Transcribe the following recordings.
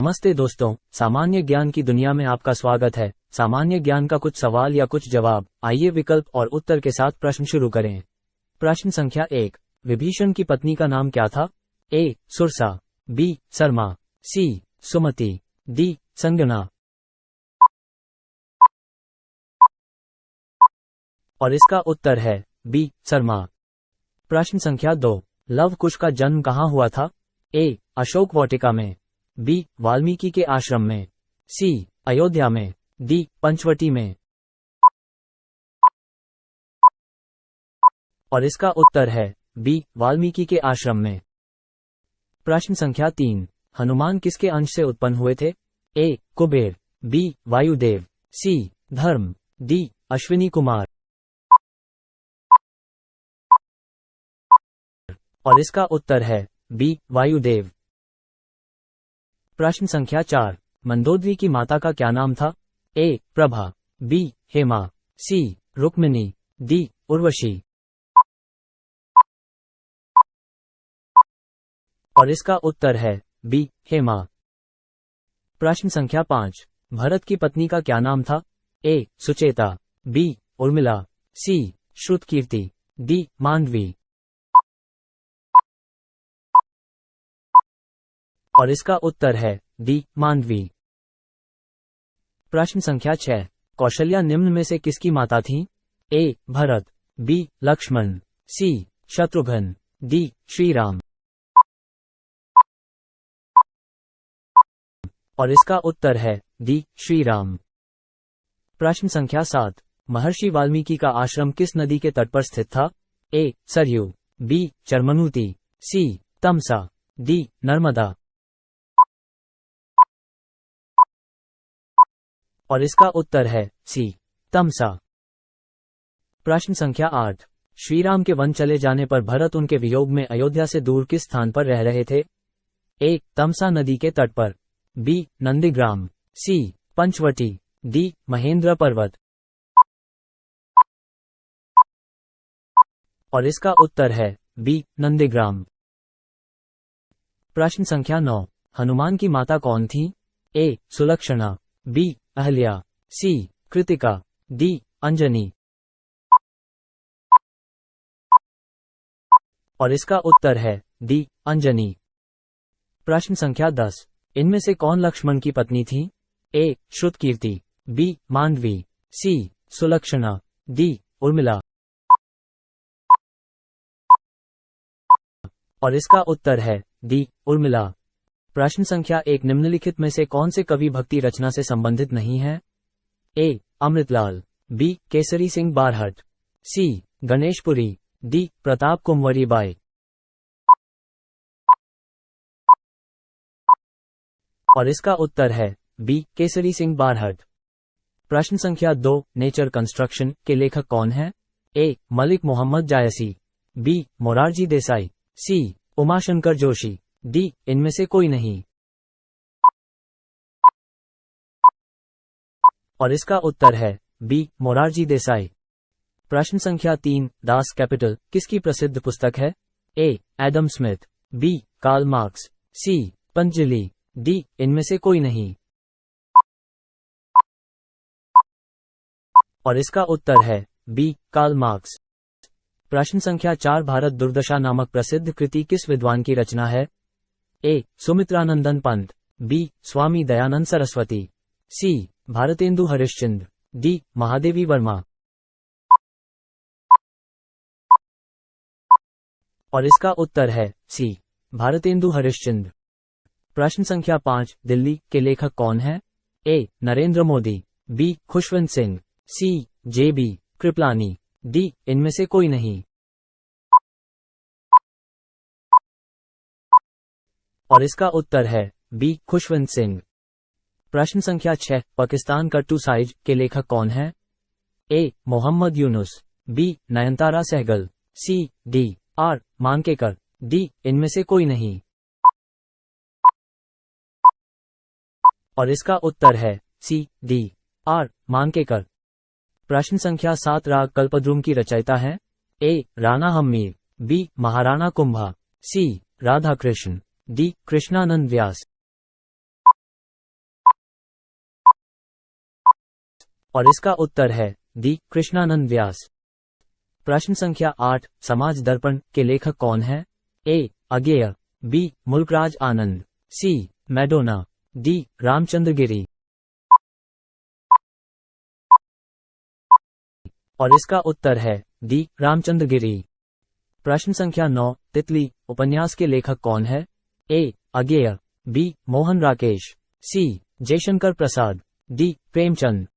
नमस्ते दोस्तों, सामान्य ज्ञान की दुनिया में आपका स्वागत है। सामान्य ज्ञान का कुछ सवाल या कुछ जवाब। आइए विकल्प और उत्तर के साथ प्रश्न शुरू करें। प्रश्न संख्या 1, विभीषण की पत्नी का नाम क्या था? ए. सुरसा, बी. शर्मा, सी. सुमति, डी. संजना। और इसका उत्तर है बी. शर्मा। प्रश्न संख्या 2, लव कुश का जन्म कहाँ हुआ था? ए. अशोक वाटिका में, बी. वाल्मीकि के आश्रम में, सी. अयोध्या में, डी. पंचवटी में। और इसका उत्तर है बी. वाल्मीकि के आश्रम में। प्रश्न संख्या 3, हनुमान किसके अंश से उत्पन्न हुए थे? ए. कुबेर, बी. वायुदेव, सी. धर्म, डी. अश्विनी कुमार। और इसका उत्तर है बी. वायुदेव। प्रश्न संख्या 4, मंदोदरी की माता का क्या नाम था? ए. प्रभा, बी. हेमा, सी. रुक्मिणी, डी. उर्वशी। और इसका उत्तर है बी. हेमा। प्रश्न संख्या 5, भरत की पत्नी का क्या नाम था? ए. सुचेता, बी. उर्मिला, सी. श्रुतकीर्ति, डी. मांडवी। और इसका उत्तर है डी. मांडवी। प्रश्न संख्या 6, कौशल्या निम्न में से किसकी माता थी? ए. भरत, बी. लक्ष्मण, सी. शत्रुघ्न, डी. श्रीराम। और इसका उत्तर है डी. श्रीराम। प्रश्न संख्या 7, महर्षि वाल्मीकि का आश्रम किस नदी के तट पर स्थित था? ए. सरयू, बी. चरमनूती, सी. तमसा, डी. नर्मदा। और इसका उत्तर है सी. तमसा। प्रश्न संख्या 8, श्रीराम के वन चले जाने पर भरत उनके वियोग में अयोध्या से दूर किस स्थान पर रह रहे थे? ए. तमसा नदी के तट पर, बी. नंदीग्राम, सी. पंचवटी, डी. महेंद्र पर्वत। और इसका उत्तर है बी. नंदीग्राम। प्रश्न संख्या 9, हनुमान की माता कौन थी? ए. सुलक्षणा, बी. अहल्या, सी. कृतिका, डी. अंजनी। और इसका उत्तर है डी. अंजनी। प्रश्न संख्या 10, इनमें से कौन लक्ष्मण की पत्नी थी? ए. श्रुतकीर्ति, बी. मांडवी, सी. सुलक्षणा, डी. उर्मिला। और इसका उत्तर है डी. उर्मिला। प्रश्न संख्या 1, निम्नलिखित में से कौन से कवि भक्ति रचना से संबंधित नहीं है? A. Amritlal, B. Kesari Singh Barhat, C. Ganeshpuri, D. Pratap Kunwari Bai. और इसका उत्तर है बी. केसरी सिंह बारहट। प्रश्न संख्या 2, नेचर कंस्ट्रक्शन के लेखक कौन है? ए. मलिक मोहम्मद जायसी, बी. मोरारजी देसाई, सी. उमाशंकर जोशी, डी. इनमें से कोई नहीं। और इसका उत्तर है बी. मोरारजी देसाई। प्रश्न संख्या 3, दास कैपिटल किसकी प्रसिद्ध पुस्तक है? A. Adam Smith, B. Karl Marx, C. Patanjali, D. इनमें से कोई नहीं। और इसका उत्तर है बी. Karl marks. प्रश्न संख्या 4, भारत दुर्दशा नामक प्रसिद्ध कृति किस विद्वान की रचना है? ए. सुमित्रानंदन पंत, बी. स्वामी दयानंद सरस्वती, सी. भारतेंदु हरिश्चंद्र, डी. महादेवी वर्मा। और इसका उत्तर है सी. भारतेंदु हरिश्चंद्र। प्रश्न संख्या 5, दिल्ली के लेखक कौन है? ए. नरेंद्र मोदी, बी. खुशवंत सिंह, सी. जे.बी. कृपलानी, डी. इनमें से कोई नहीं। और इसका उत्तर है बी. खुशवंत सिंह। प्रश्न संख्या 6, पाकिस्तान का टू साइज के लेखक कौन है? A. Mohammad Yunus, B. Nayantara Sahgal, C. D. R. Mankekar, D. इनमें से कोई नहीं। और इसका उत्तर है सी. डी. आर. मांकेकर। प्रश्न संख्या 7, राग कल्पद्रुम की रचयिता है? ए. राणा हम्मीर, बी. महाराणा कुंभा, सी. राधा कृष्ण, डी. कृष्णानंद व्यास। और इसका उत्तर है डी कृष्णानंद व्यास। प्रश्न संख्या 8, समाज दर्पण के लेखक कौन है? ए अगेय, बी मुल्कराज आनंद, सी मैडोना, डी रामचंद्र गिरी। और इसका उत्तर है डी रामचंद्र गिरी। प्रश्न संख्या 9, तितली उपन्यास के लेखक कौन है? ए अगेय, बी मोहन राकेश, सी जयशंकर प्रसाद, डी प्रेमचंद।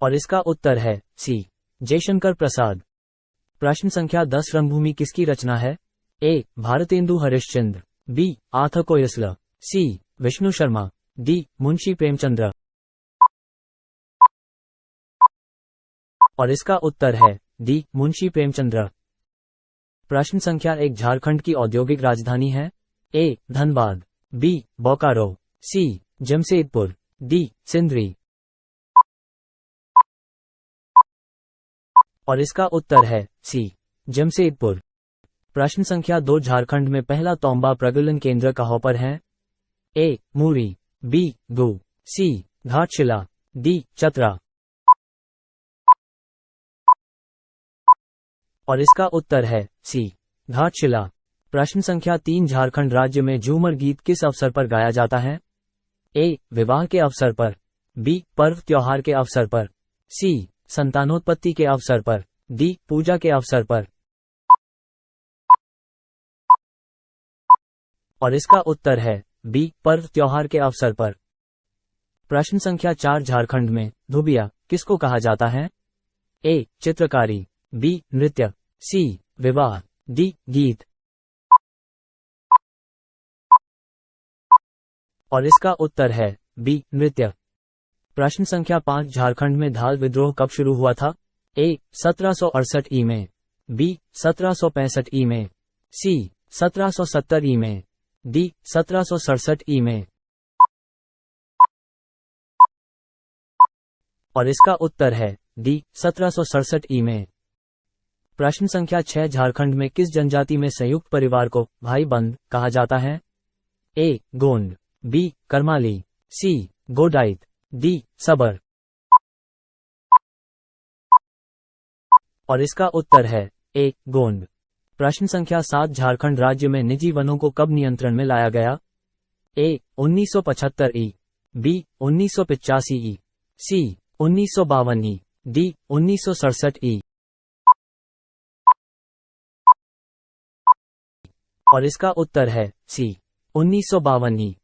और इसका उत्तर है सी जयशंकर प्रसाद। प्रश्न संख्या 10, रंगभूमि किसकी रचना है? ए भारतेंदु हरिश्चंद्र, बी आर्थर कोएस्लर, सी विष्णु शर्मा, डी मुंशी प्रेमचंद्र। और इसका उत्तर है डी मुंशी प्रेमचंद्र। प्रश्न संख्या 1, झारखंड की औद्योगिक राजधानी है? ए धनबाद, बी बोकारो, सी जमशेदपुर, डी सिंदरी। और इसका उत्तर है सी जमशेदपुर। प्रश्न संख्या 2, झारखंड में पहला तौंबा प्रगलन केंद्र कहाँ पर है? ए मूरी, बी गु, सी घाटशिला, डी चतरा। और इसका उत्तर है सी घाटशिला। प्रश्न संख्या 3, झारखंड राज्य में झूमर गीत किस अवसर पर गाया जाता है? ए विवाह के अवसर पर, बी पर्व त्योहार के अवसर पर, सी संतानोत्पत्ति के अवसर पर, डी पूजा के अवसर पर। और इसका उत्तर है बी पर्व त्योहार के अवसर पर। प्रश्न संख्या 4, झारखंड में धुबिया किसको कहा जाता है? ए चित्रकारी, बी नृत्य, सी विवाह, डी गीत। और इसका उत्तर है बी नृत्य। प्रश्न संख्या 5, झारखंड में धाल विद्रोह कब शुरू हुआ था? ए 1768 ई में, बी 1765 ई में, सी 1770 ई में, डी 1767 ई में। और इसका उत्तर है डी 1767 ई में। प्रश्न संख्या 6, झारखंड में किस जनजाति में संयुक्त परिवार को भाई बंद कहा जाता है? ए गोंड, बी करमाली, सी गोडाइट, डी सबर। और इसका उत्तर है ए गोंड। प्रश्न संख्या 7, झारखंड राज्य में निजी वनों को कब नियंत्रण में लाया गया? ए 1975 ई, बी 1985 ई, सी 1952 ई, डी 1967 ई। और इसका उत्तर है सी 1952 ई।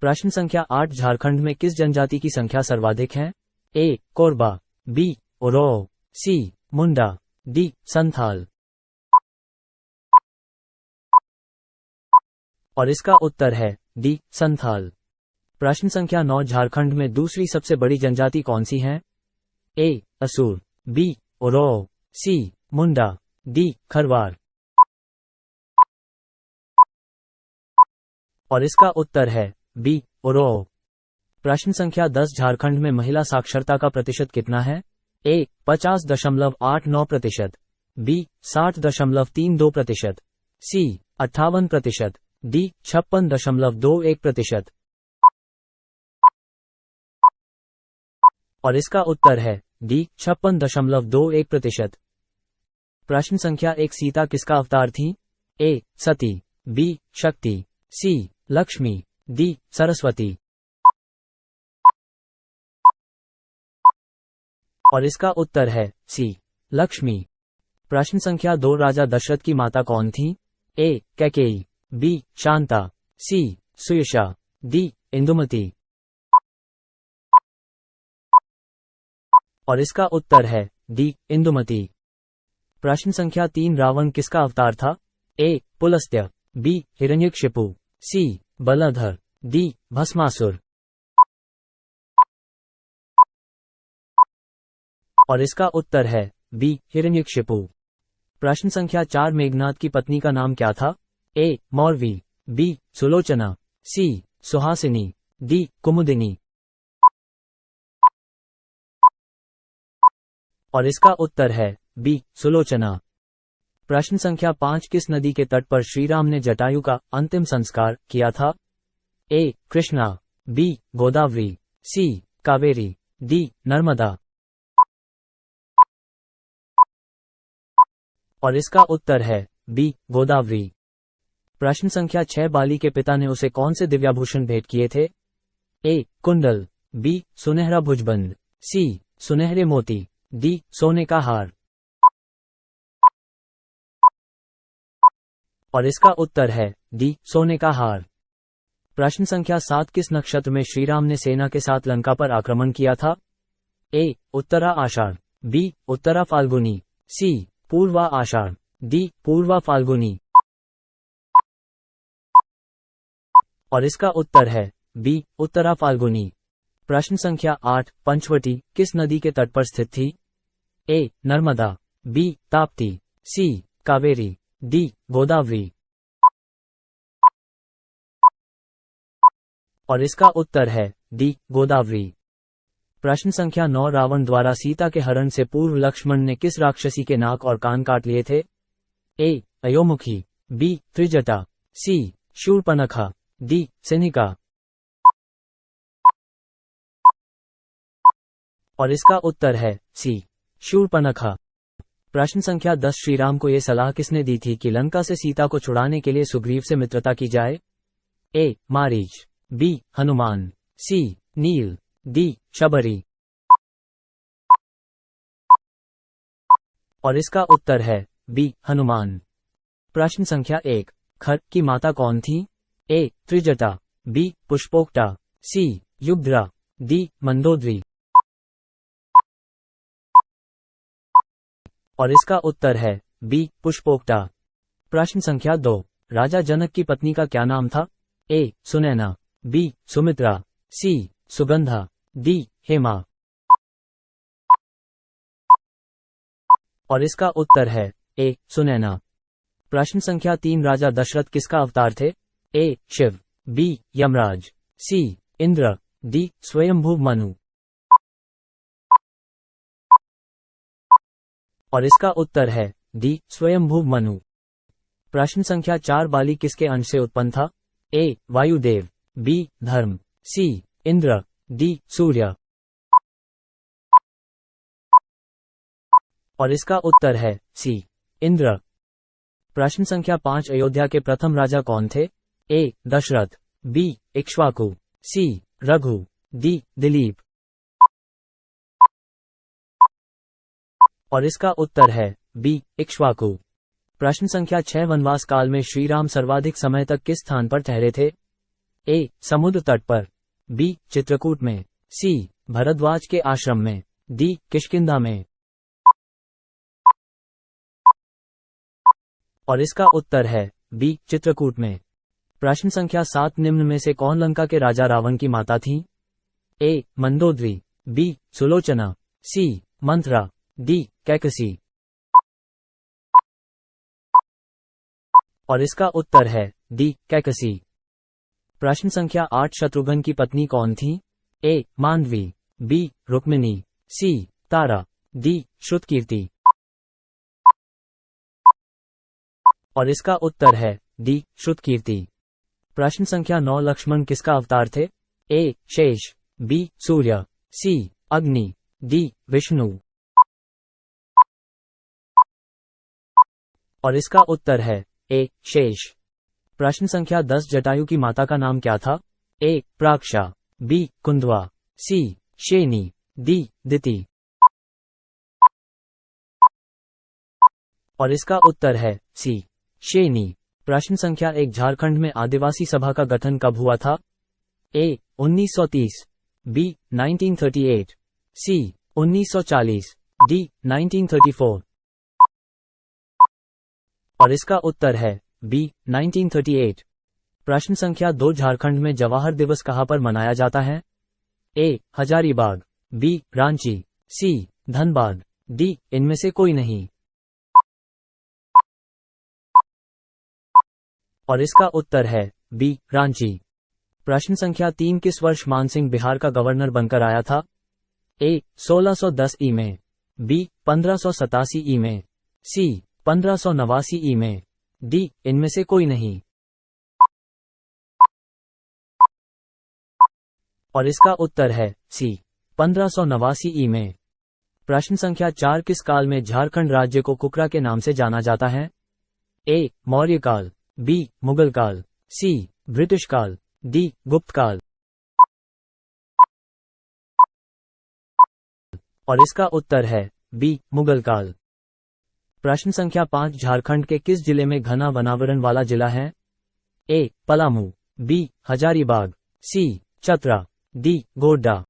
प्रश्न संख्या 8, झारखंड में किस जनजाति की संख्या सर्वाधिक है? ए कोरबा, बी ओरो, सी मुंडा, डी संथाल। और इसका उत्तर है डी संथाल। प्रश्न संख्या 9, झारखंड में दूसरी सबसे बड़ी जनजाति कौन सी है? ए असुर, बी ओरो, सी मुंडा, डी खरवार। और इसका उत्तर है बी ओरो। प्रश्न संख्या 10, झारखंड में महिला साक्षरता का प्रतिशत कितना है? ए 50.89%, बी 60.32%, सी 58%, डी 56.21%। और इसका उत्तर है डी 56.21%। प्रश्न संख्या 1, सीता किसका अवतार थी? ए सती, बी शक्ति, सी लक्ष्मी, डी सरस्वती। और इसका उत्तर है सी लक्ष्मी। प्रश्न संख्या 2, राजा दशरथ की माता कौन थी? ए कैकेयी, बी शांता, सी सुयशा, डी इंदुमती। और इसका उत्तर है डी इंदुमती। प्रश्न संख्या 3, रावण किसका अवतार था? ए पुलस्त्य, बी हिरण्यकशिपु, सी बलधर, डी भस्मासुर। और इसका उत्तर है बी हिरण्यकशिपु। प्रश्न संख्या 4, मेघनाद की पत्नी का नाम क्या था? ए मौरवी, बी सुलोचना, सी सुहासिनी, डी कुमुदिनी। और इसका उत्तर है बी सुलोचना। प्रश्न संख्या 5, किस नदी के तट पर श्रीराम ने जटायु का अंतिम संस्कार किया था? ए कृष्णा, बी गोदावरी, सी कावेरी, डी नर्मदा। और इसका उत्तर है बी गोदावरी। प्रश्न संख्या 6 बाली के पिता ने उसे कौन से दिव्याभूषण भेंट किए थे? ए कुंडल, बी सुनहरा भुजबंद, सी सुनहरे मोती, डी सोने का हार। और इसका उत्तर है डी सोने का हार। प्रश्न संख्या 7 किस नक्षत्र में श्रीराम ने सेना के साथ लंका पर आक्रमण किया था? ए उत्तरा आषाढ़, बी उत्तरा फाल्गुनी, सी पूर्वा आषाढ़, डी पूर्वा फाल्गुनी। और इसका उत्तर है बी उत्तरा फाल्गुनी। प्रश्न संख्या 8 पंचवटी किस नदी के तट पर स्थित थी? ए नर्मदा, बी ताप्ती, सी कावेरी, डी गोदावरी। और इसका उत्तर है डी गोदावरी। प्रश्न संख्या 9 रावण द्वारा सीता के हरण से पूर्व लक्ष्मण ने किस राक्षसी के नाक और कान काट लिए थे? ए अयोमुखी, बी त्रिजटा, सी शूर्पणखा, डी सिनिका। और इसका उत्तर है सी शूर्पणखा। प्रश्न संख्या 10 श्रीराम को यह सलाह किसने दी थी कि लंका से सीता को छुड़ाने के लिए सुग्रीव से मित्रता की जाए? ए मारीच, बी हनुमान, सी नील, डी शबरी। और इसका उत्तर है बी हनुमान। प्रश्न संख्या 1 खर की माता कौन थी? ए त्रिजटा, बी पुष्पोक्ता, सी युग्धरा, डी मंदोदरी। और इसका उत्तर है बी पुष्पोक्ता। प्रश्न संख्या 2 राजा जनक की पत्नी का क्या नाम था? ए सुनैना, बी सुमित्रा, सी सुगंधा, डी हेमा। और इसका उत्तर है ए सुनैना। प्रश्न संख्या 3 राजा दशरथ किसका अवतार थे? ए शिव, बी यमराज, सी इंद्र, डी स्वयंभू मनु। और इसका उत्तर है डी स्वयंभू मनु। प्रश्न संख्या 4 बाली किसके अंश से उत्पन्न था? ए वायुदेव, बी धर्म, सी इंद्र, डी सूर्य। और इसका उत्तर है सी इंद्र। प्रश्न संख्या 5 अयोध्या के प्रथम राजा कौन थे? ए दशरथ, बी इक्ष्वाकु, सी रघु, डी दिलीप। और इसका उत्तर है बी इक्ष्वाकु। प्रश्न संख्या 6 वनवास काल में श्रीराम सर्वाधिक समय तक किस स्थान पर ठहरे थे? ए समुद्र तट पर, बी चित्रकूट में, सी भरद्वाज के आश्रम में, डी किष्किंधा में। और इसका उत्तर है बी चित्रकूट में। प्रश्न संख्या 7 निम्न में से कौन लंका के राजा रावण की माता थी? ए मंदोदरी, बी सुलोचना, सी मंथरा, डी कैकसी। और इसका उत्तर है डी कैकसी। प्रश्न संख्या 8 शत्रुघ्न की पत्नी कौन थी? ए मांडवी, बी रुक्मिणी, सी तारा, डी श्रुतकीर्ति। और इसका उत्तर है डी श्रुतकीर्ति। प्रश्न संख्या 9 लक्ष्मण किसका अवतार थे? ए शेष, बी सूर्य, सी अग्नि, डी विष्णु। और इसका उत्तर है ए शेष। प्रश्न संख्या 10 जटायु की माता का नाम क्या था? ए प्राक्षा, बी कुंदवा, सी शेनी, डी दिति। और इसका उत्तर है सी शेनी। प्रश्न संख्या 1 झारखंड में आदिवासी सभा का गठन कब हुआ था? ए 1930, बी 1938, सी 1940, डी 1934। और इसका उत्तर है बी 1938। प्रश्न संख्या 2 झारखंड में जवाहर दिवस कहां पर मनाया जाता है? ए हजारीबाग, बी रांची, सी धनबाद, डी इनमें से कोई नहीं। और इसका उत्तर है बी रांची। प्रश्न संख्या 3 किस वर्ष मानसिंह बिहार का गवर्नर बनकर आया था? ए 1610 ई में, बी 1587 ई में, सी 1589 ई में, डी इनमें से कोई नहीं। और इसका उत्तर है सी 1589 ई में। प्रश्न संख्या 4 किस काल में झारखंड राज्य को कुकरा के नाम से जाना जाता है? ए मौर्य काल, बी मुगल काल, सी ब्रिटिश काल, डी गुप्त काल। और इसका उत्तर है बी मुगल काल। प्रश्न संख्या 5 झारखंड के किस जिले में घना वनावरण वाला जिला है? ए पलामू, बी हजारीबाग, सी चतरा, डी गोड्डा।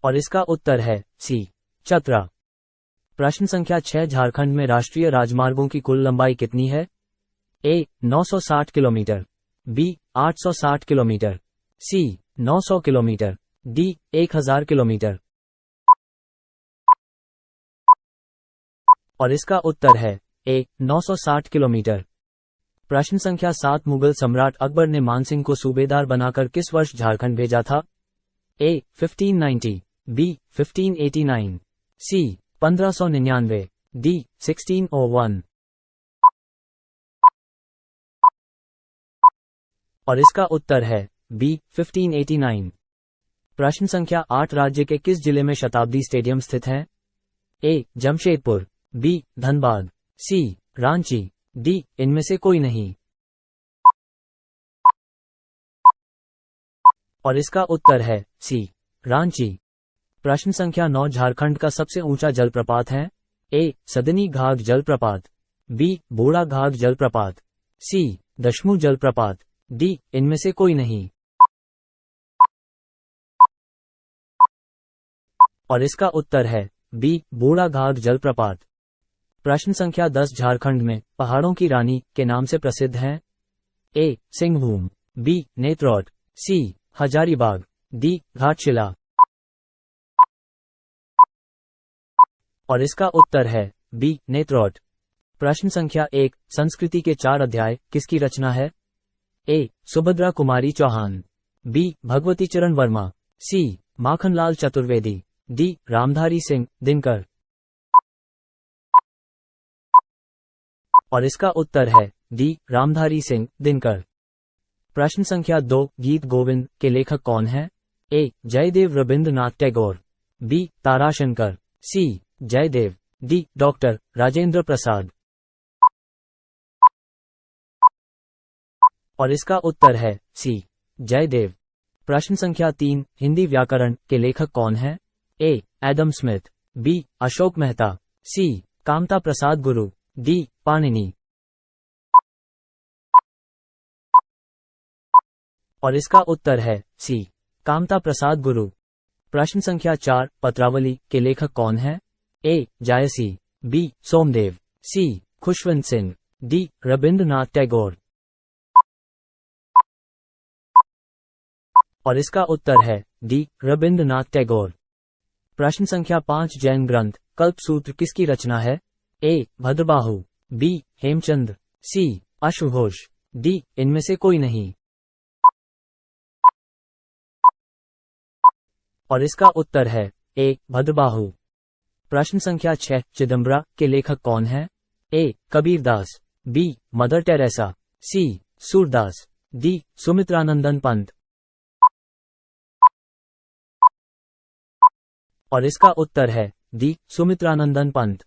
और इसका उत्तर है सी चतरा। प्रश्न संख्या 6 झारखंड में राष्ट्रीय राजमार्गों की कुल लंबाई कितनी है? ए 960 किलोमीटर, बी 860 किलोमीटर, सी 900 किलोमीटर, डी 1000 किलोमीटर। और इसका उत्तर है ए 960 किलोमीटर। प्रश्न संख्या 7 मुगल सम्राट अकबर ने मानसिंह को सूबेदार बनाकर किस वर्ष झारखंड भेजा था? ए 1590, बी 1589, सी 1599, डी 1601। और इसका उत्तर है बी 1589। प्रश्न संख्या 8 राज्य के किस जिले में शताब्दी स्टेडियम स्थित है? ए जमशेदपुर, बी धनबाद, सी रांची, डी इनमें से कोई नहीं। और इसका उत्तर है सी रांची। प्रश्न संख्या 9 झारखंड का सबसे ऊंचा जलप्रपात है? ए सदनी घाघ जलप्रपात, बी बूढ़ा घाघ जलप्रपात, सी दशमू जलप्रपात, डी इनमें से कोई नहीं। और इसका उत्तर है बी बूढ़ा घाघ जलप्रपात। प्रश्न संख्या 10 झारखंड में पहाड़ों की रानी के नाम से प्रसिद्ध है? ए सिंहभूम, बी नेत्रौट, सी हजारीबाग, डी घाटशिला। और इसका उत्तर है बी नेत्रौट। प्रश्न संख्या 1 संस्कृति के 4 अध्याय किसकी रचना है? ए सुभद्रा कुमारी चौहान, बी भगवती चरण वर्मा, सी माखनलाल चतुर्वेदी, डी रामधारी सिंह दिनकर। और इसका उत्तर है डी रामधारी सिंह दिनकर। प्रश्न संख्या 2 गीत गोविंद के लेखक कौन है? ए जयदेव रविंद्रनाथ टैगोर, बी ताराशंकर, सी जयदेव, डी डॉक्टर राजेंद्र प्रसाद। और इसका उत्तर है सी जयदेव। प्रश्न संख्या 3 हिंदी व्याकरण के लेखक कौन है? A Adam Smith, B Ashok Mehta, C Kamta Prasad Guru, D Panini. और इसका उत्तर है सी कामता प्रसाद गुरु। प्रश्न संख्या 4 पत्रावली के लेखक कौन है? ए जायसी, बी सोमदेव, सी खुशवंत सिंह, डी रविंद्रनाथ टैगोर। और इसका उत्तर है डी रविंद्रनाथ टैगोर। प्रश्न संख्या 5 जैन ग्रंथ कल्पसूत्र किसकी रचना है? ए भद्रबाहु, बी हेमचंद, सी अश्वघोष, डी इनमें से कोई नहीं। और इसका उत्तर है ए भद्रबाहु। प्रश्न संख्या 6 चिदम्बरा के लेखक कौन है? ए कबीरदास, बी मदर टेरेसा, सी सूरदास, डी सुमित्रानंदन पंत। और इसका उत्तर है डी सुमित्रानंदन पंत।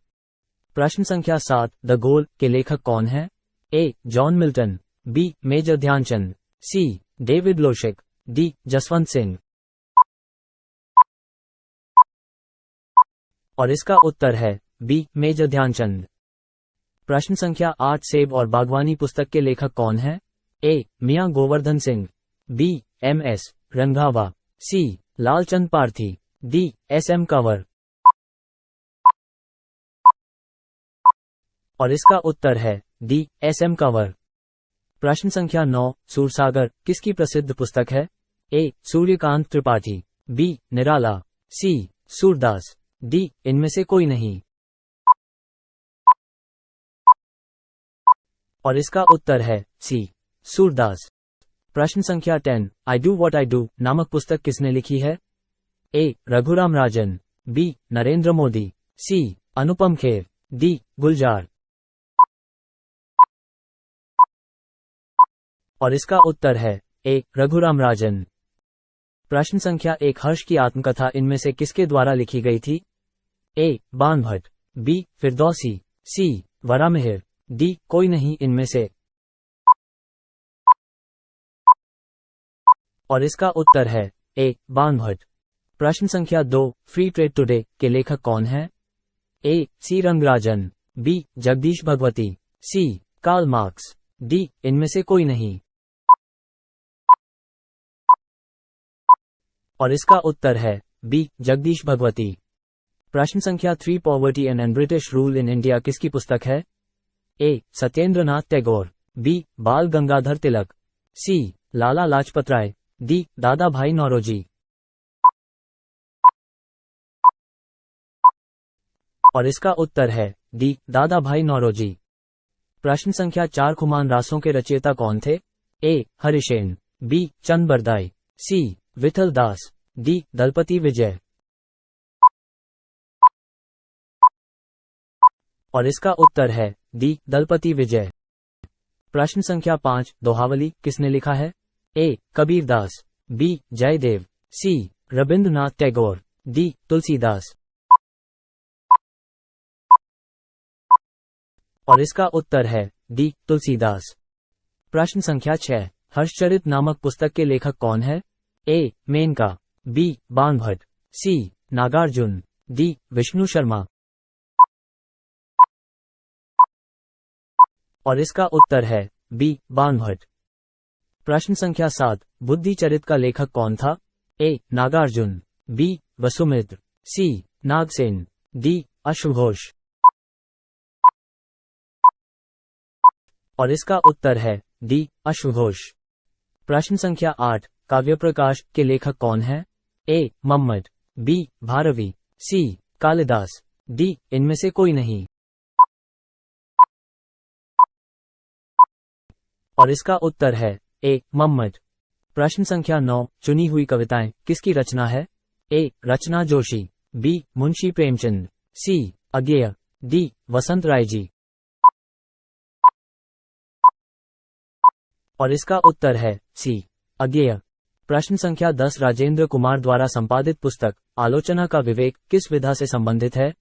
प्रश्न संख्या 7 द गोल के लेखक कौन है? A John Milton, B Major Dhyanchand, C David Loshik, D Jaswant Singh. और इसका उत्तर है बी मेजर ध्यानचंद। प्रश्न संख्या 8 सेब और बागवानी पुस्तक के लेखक कौन है? ए मियां गोवर्धन सिंह, बी एम.एस. रंधावा, सी लालचंद पारथी, डी एस.एम. कंवर। और इसका उत्तर है डी एस.एम. कंवर। प्रश्न संख्या 9 सूरसागर किसकी प्रसिद्ध पुस्तक है? ए सूर्यकांत त्रिपाठी, बी निराला, सी सूरदास, डी इनमें से कोई नहीं। और इसका उत्तर है सी सूरदास। प्रश्न संख्या 10 I do what I do नामक पुस्तक किसने लिखी है? ए रघुराम राजन, बी नरेंद्र मोदी, सी अनुपम खेर, डी गुलजार। और इसका उत्तर है ए रघुराम राजन। प्रश्न संख्या 1 हर्ष की आत्मकथा इनमें से किसके द्वारा लिखी गई थी? ए बाणभट्ट, बी फिरदौसी, सी वरामिहिर, डी कोई नहीं इनमें से। और इसका उत्तर है ए बाणभट्ट। प्रश्न संख्या 2 फ्री ट्रेड टुडे के लेखक कौन है? A C Rangarajan, B Jagdish Bhagwati, C Karl Marx, D इनमें से कोई नहीं। और इसका उत्तर है बी जगदीश भगवती। प्रश्न संख्या 3 poverty and British rule in India किसकी पुस्तक है? ए सत्येंद्रनाथ टैगोर, बी बाल गंगाधर तिलक, सी लाला लाजपत राय, डी दादा भाई नौरोजी। और इसका उत्तर है डी दादा भाई नौरोजी। प्रश्न संख्या 4 खुमान रासों के रचयिता कौन थे? ए हरिशेन, बी चंद बरदाई, सी विठल दास, डी दलपति विजय। और इसका उत्तर है डी दलपति विजय। प्रश्न संख्या 5 दोहावली किसने लिखा है? ए कबीरदास, बी जयदेव, सी रविंद्रनाथ टैगोर, डी तुलसीदास। और इसका उत्तर है डी तुलसीदास। प्रश्न संख्या 6 हर्षचरित नामक पुस्तक के लेखक कौन है? ए मेनका, बी बाणभट्ट, सी नागार्जुन, डी विष्णु शर्मा। और इसका उत्तर है बी बाणभट्ट। प्रश्न संख्या 7 बुद्धि चरित का लेखक कौन था? ए नागार्जुन, बी वसुमित्र, सी नागसेन, डी अश्वघोष। और इसका उत्तर है डी अश्वघोष। प्रश्न संख्या 8 काव्य प्रकाश के लेखक कौन है? ए मम्मट, बी भारवी, सी कालिदास, डी इनमें से कोई नहीं। और इसका उत्तर है ए मम्मट। प्रश्न संख्या 9 चुनी हुई कविताएं किसकी रचना है? ए रचना जोशी, बी मुंशी प्रेमचंद, सी अज्ञेय, डी वसंत राय जी। और इसका उत्तर है सी अज्ञेय। प्रश्न संख्या 10 राजेंद्र कुमार द्वारा संपादित पुस्तक आलोचना का विवेक किस विधा से संबंधित है?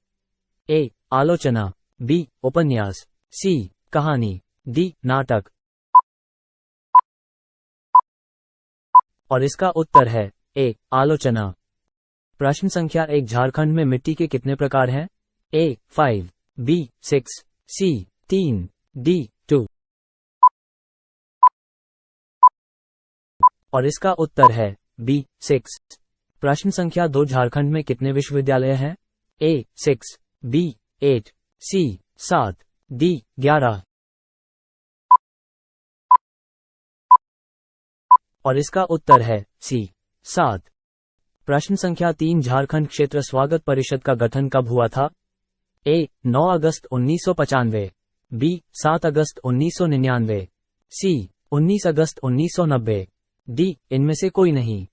ए आलोचना, बी उपन्यास, सी कहानी, डी नाटक। और इसका उत्तर है ए आलोचना। प्रश्न संख्या 1 झारखंड में मिट्टी के कितने प्रकार हैं? ए 5, बी 6, सी 3, डी 2। और इसका उत्तर है बी 6। प्रश्न संख्या 2 झारखंड में कितने विश्वविद्यालय हैं? ए 6, बी 8, सी 7, डी 11। और इसका उत्तर है सी 7। प्रश्न संख्या 3 झारखंड क्षेत्र स्वागत परिषद का गठन कब हुआ था? ए 9 अगस्त 1995, बी 7 अगस्त 1999, सी 19 अगस्त 1990, डी इनमें से कोई नहीं।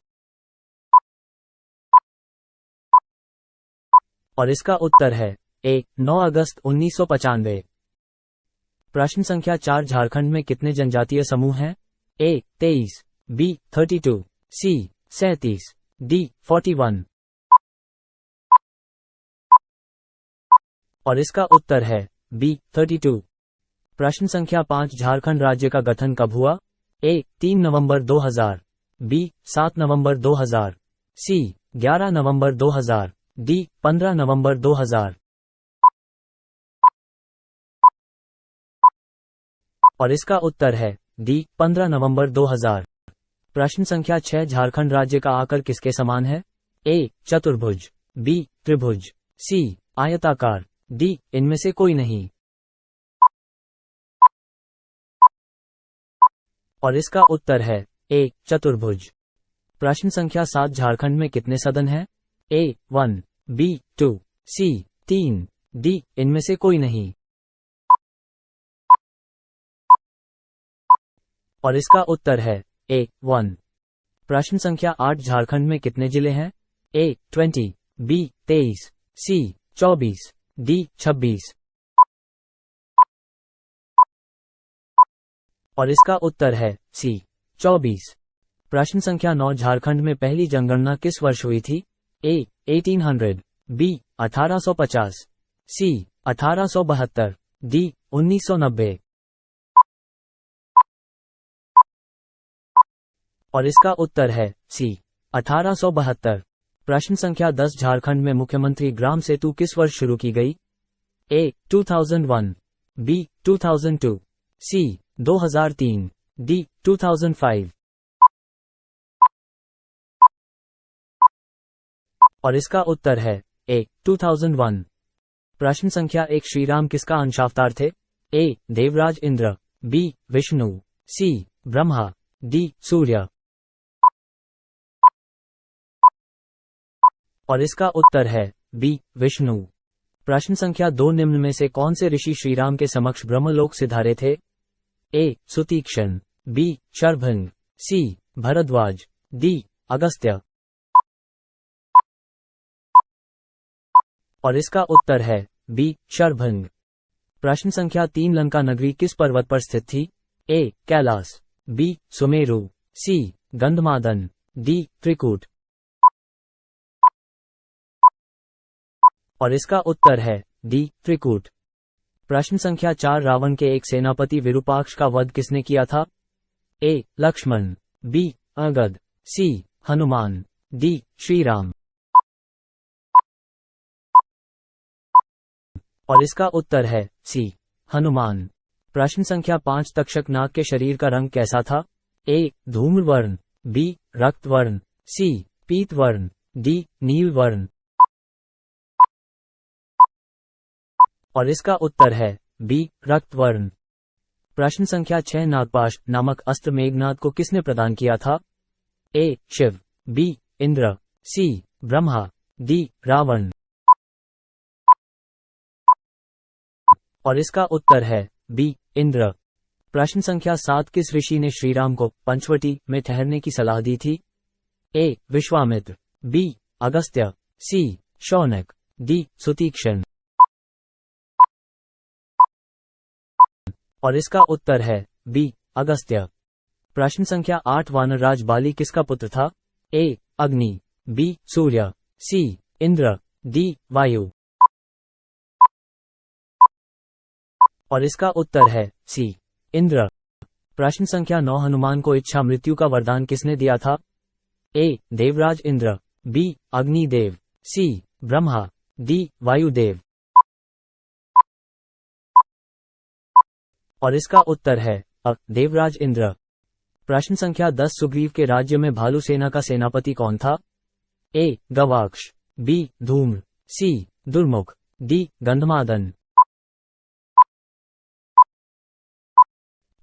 और इसका उत्तर है ए 9 अगस्त 1995। प्रश्न संख्या 4 झारखंड में कितने जनजातीय समूह हैं? ए 23, बी 32, सी 37, डी 41। और इसका उत्तर है बी 32। प्रश्न संख्या 5 झारखंड राज्य का गठन कब हुआ? ए 3 नवंबर 2000, बी 7 नवंबर 2000, सी 11 नवंबर 2000, डी 15 नवंबर 2000। और इसका उत्तर है डी 15 नवंबर 2000। प्रश्न संख्या 6 झारखंड राज्य का आकार किसके समान है? ए चतुर्भुज, बी त्रिभुज, सी आयताकार, डी इनमें से कोई नहीं। और इसका उत्तर है ए चतुर्भुज। प्रश्न संख्या 7 झारखंड में कितने सदन हैं? ए 1, बी 2, सी 3, डी इनमें से कोई नहीं। और इसका उत्तर है ए 1। प्रश्न संख्या 8 झारखंड में कितने जिले हैं? ए 20, बी 23, सी 24, डी 26। और इसका उत्तर है सी 24। प्रश्न संख्या 9 झारखंड में पहली जनगणना किस वर्ष हुई थी? ए 1800, बी 1850, सी 1872, डी 1990। और इसका उत्तर है सी 1872। प्रश्न संख्या 10 झारखंड में मुख्यमंत्री ग्राम सेतु किस वर्ष शुरू की गई? ए 2001, बी 2002, सी 2003, डी 2005। और इसका उत्तर है ए 2001। प्रश्न संख्या 1 श्रीराम किसका अंशावतार थे? ए देवराज इंद्र, बी विष्णु, सी ब्रह्मा, डी सूर्य। और इसका उत्तर है बी विष्णु। प्रश्न संख्या 2 निम्न में से कौन से ऋषि श्रीराम के समक्ष ब्रह्मलोक सिधारे थे? ए सुतीक्षण, बी शरभंग, सी भरद्वाज, डी अगस्त्य। और इसका उत्तर है बी शरभंग। प्रश्न संख्या 3 लंका नगरी किस पर्वत पर स्थित थी? ए कैलाश, बी सुमेरु, सी गंधमादन, डी त्रिकूट। और इसका उत्तर है डी त्रिकूट। प्रश्न संख्या 4 रावण के एक सेनापति विरूपाक्ष का वध किसने किया था? ए लक्ष्मण, बी अंगद, सी हनुमान, डी श्रीराम। और इसका उत्तर है सी हनुमान। प्रश्न संख्या 5 तक्षक नाग के शरीर का रंग कैसा था? ए धूम्र वर्ण, बी रक्त वर्ण, सी पीत वर्ण, डी नील वर्ण। और इसका उत्तर है बी रक्त वर्ण। प्रश्न संख्या 6 नागपाश नामक अस्त्र मेघनाद को किसने प्रदान किया था? ए शिव, बी इंद्र, सी ब्रह्मा, डी रावण। और इसका उत्तर है बी इंद्र। प्रश्न संख्या 7 किस ऋषि ने श्रीराम को पंचवटी में ठहरने की सलाह दी थी? ए विश्वामित्र, बी अगस्त्य, सी शौनक, डी सुतीक्षण। और इसका उत्तर है बी अगस्त्य। प्रश्न संख्या 8 वानरराज बाली किसका पुत्र था? ए अग्नि, बी सूर्य, सी इंद्र, डी वायु। और इसका उत्तर है सी इंद्र। प्रश्न संख्या 9 हनुमान को इच्छा मृत्यु का वरदान किसने दिया था? ए देवराज इंद्र, बी अग्निदेव, सी ब्रह्मा, डी वायुदेव। और इसका उत्तर है अ देवराज इंद्र। प्रश्न संख्या 10 सुग्रीव के राज्य में भालू सेना का सेनापति कौन था? ए गवाक्ष, बी धूम्र, सी दुर्मुख, डी गंधमादन।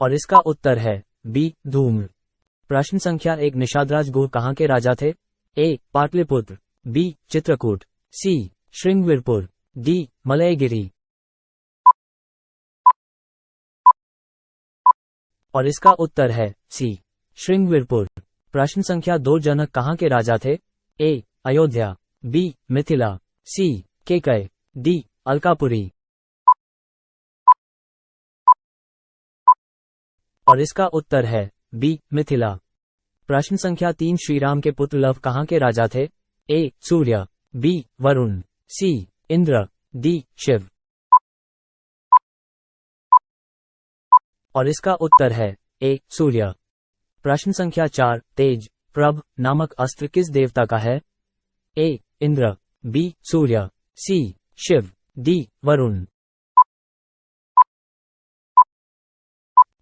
और इसका उत्तर है बी धूम्र। प्रश्न संख्या 1 निषादराज गुह कहाँ के राजा थे? ए पाटलिपुत्र, बी चित्रकूट, सी श्रृंगवीरपुर, डी मलयगिरी। और इसका उत्तर है सी श्रृंगवीरपुर। प्रश्न संख्या 2 जनक कहाँ के राजा थे? ए अयोध्या, बी मिथिला, सी केकय, डी अलकापुरी। और इसका उत्तर है बी मिथिला। प्रश्न संख्या 3 श्रीराम के पुत्र लव कहाँ के राजा थे? ए सूर्य, बी वरुण, सी इंद्र, डी शिव। और इसका उत्तर है ए सूर्य। प्रश्न संख्या 4 तेज प्रभ नामक अस्त्र किस देवता का है? ए इंद्र, बी सूर्य, सी शिव, डी वरुण।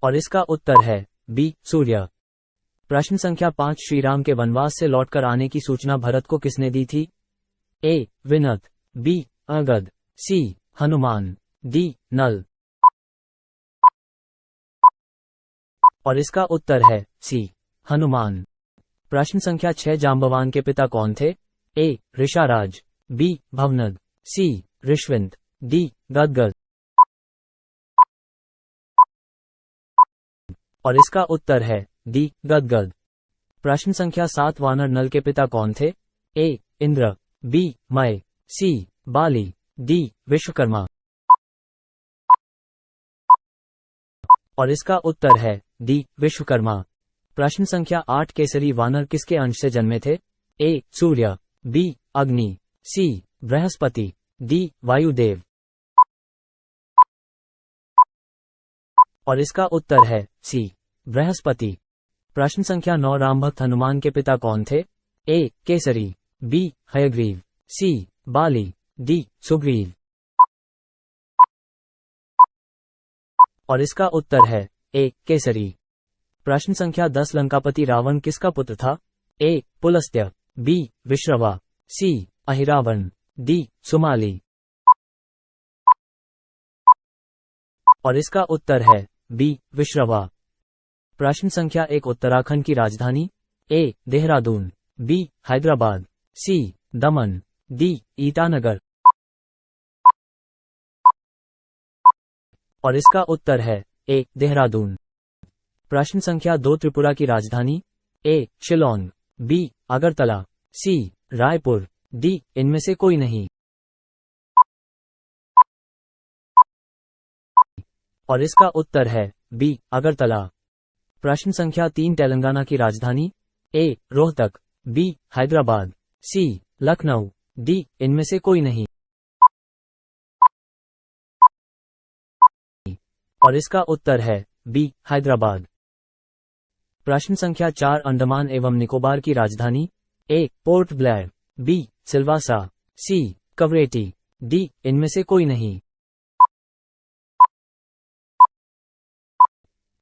और इसका उत्तर है बी सूर्य। प्रश्न संख्या 5 श्रीराम के वनवास से लौटकर आने की सूचना भरत को किसने दी थी? ए विनत, बी अंगद, सी हनुमान, डी नल। और इसका उत्तर है सी हनुमान। प्रश्न संख्या 6 जांबवान के पिता कौन थे? ए ऋषाराज, बी भवनद, सी ऋष्विंत, डी गदगद। और इसका उत्तर है डी गदगद। प्रश्न संख्या 7 वानर नल के पिता कौन थे? ए इंद्र, बी मय, सी बाली, डी विश्वकर्मा। और इसका उत्तर है डी विश्वकर्मा। प्रश्न संख्या 8 केसरी वानर किसके अंश से जन्मे थे? ए सूर्य, बी अग्नि, सी बृहस्पति, डी वायुदेव। और इसका उत्तर है सी बृहस्पति। प्रश्न संख्या 9 रामभक्त हनुमान के पिता कौन थे? ए केसरी, बी हयग्रीव, सी बाली, डी सुग्रीव। और इसका उत्तर है ए केसरी। प्रश्न संख्या 10 लंकापति रावण किसका पुत्र था? ए पुलस्त्य, बी विश्रवा, सी अहिरावण, डी सुमाली। और इसका उत्तर है बी विश्रवा। प्रश्न संख्या 1 उत्तराखंड की राजधानी? ए देहरादून, बी हैदराबाद, सी दमन, डी ईटानगर। और इसका उत्तर है ए देहरादून। प्रश्न संख्या 2 त्रिपुरा की राजधानी? ए शिलोंग, बी अगरतला, सी रायपुर, डी इनमें से कोई नहीं। और इसका उत्तर है बी अगरतला। प्रश्न संख्या 3 तेलंगाना की राजधानी? ए रोहतक, बी हैदराबाद, सी लखनऊ, डी इनमें से कोई नहीं। और इसका उत्तर है बी हैदराबाद। प्रश्न संख्या 4 अंडमान एवं निकोबार की राजधानी? ए पोर्ट ब्लेयर, बी सिल्वासा, सी कवरेटी, डी इनमें से कोई नहीं।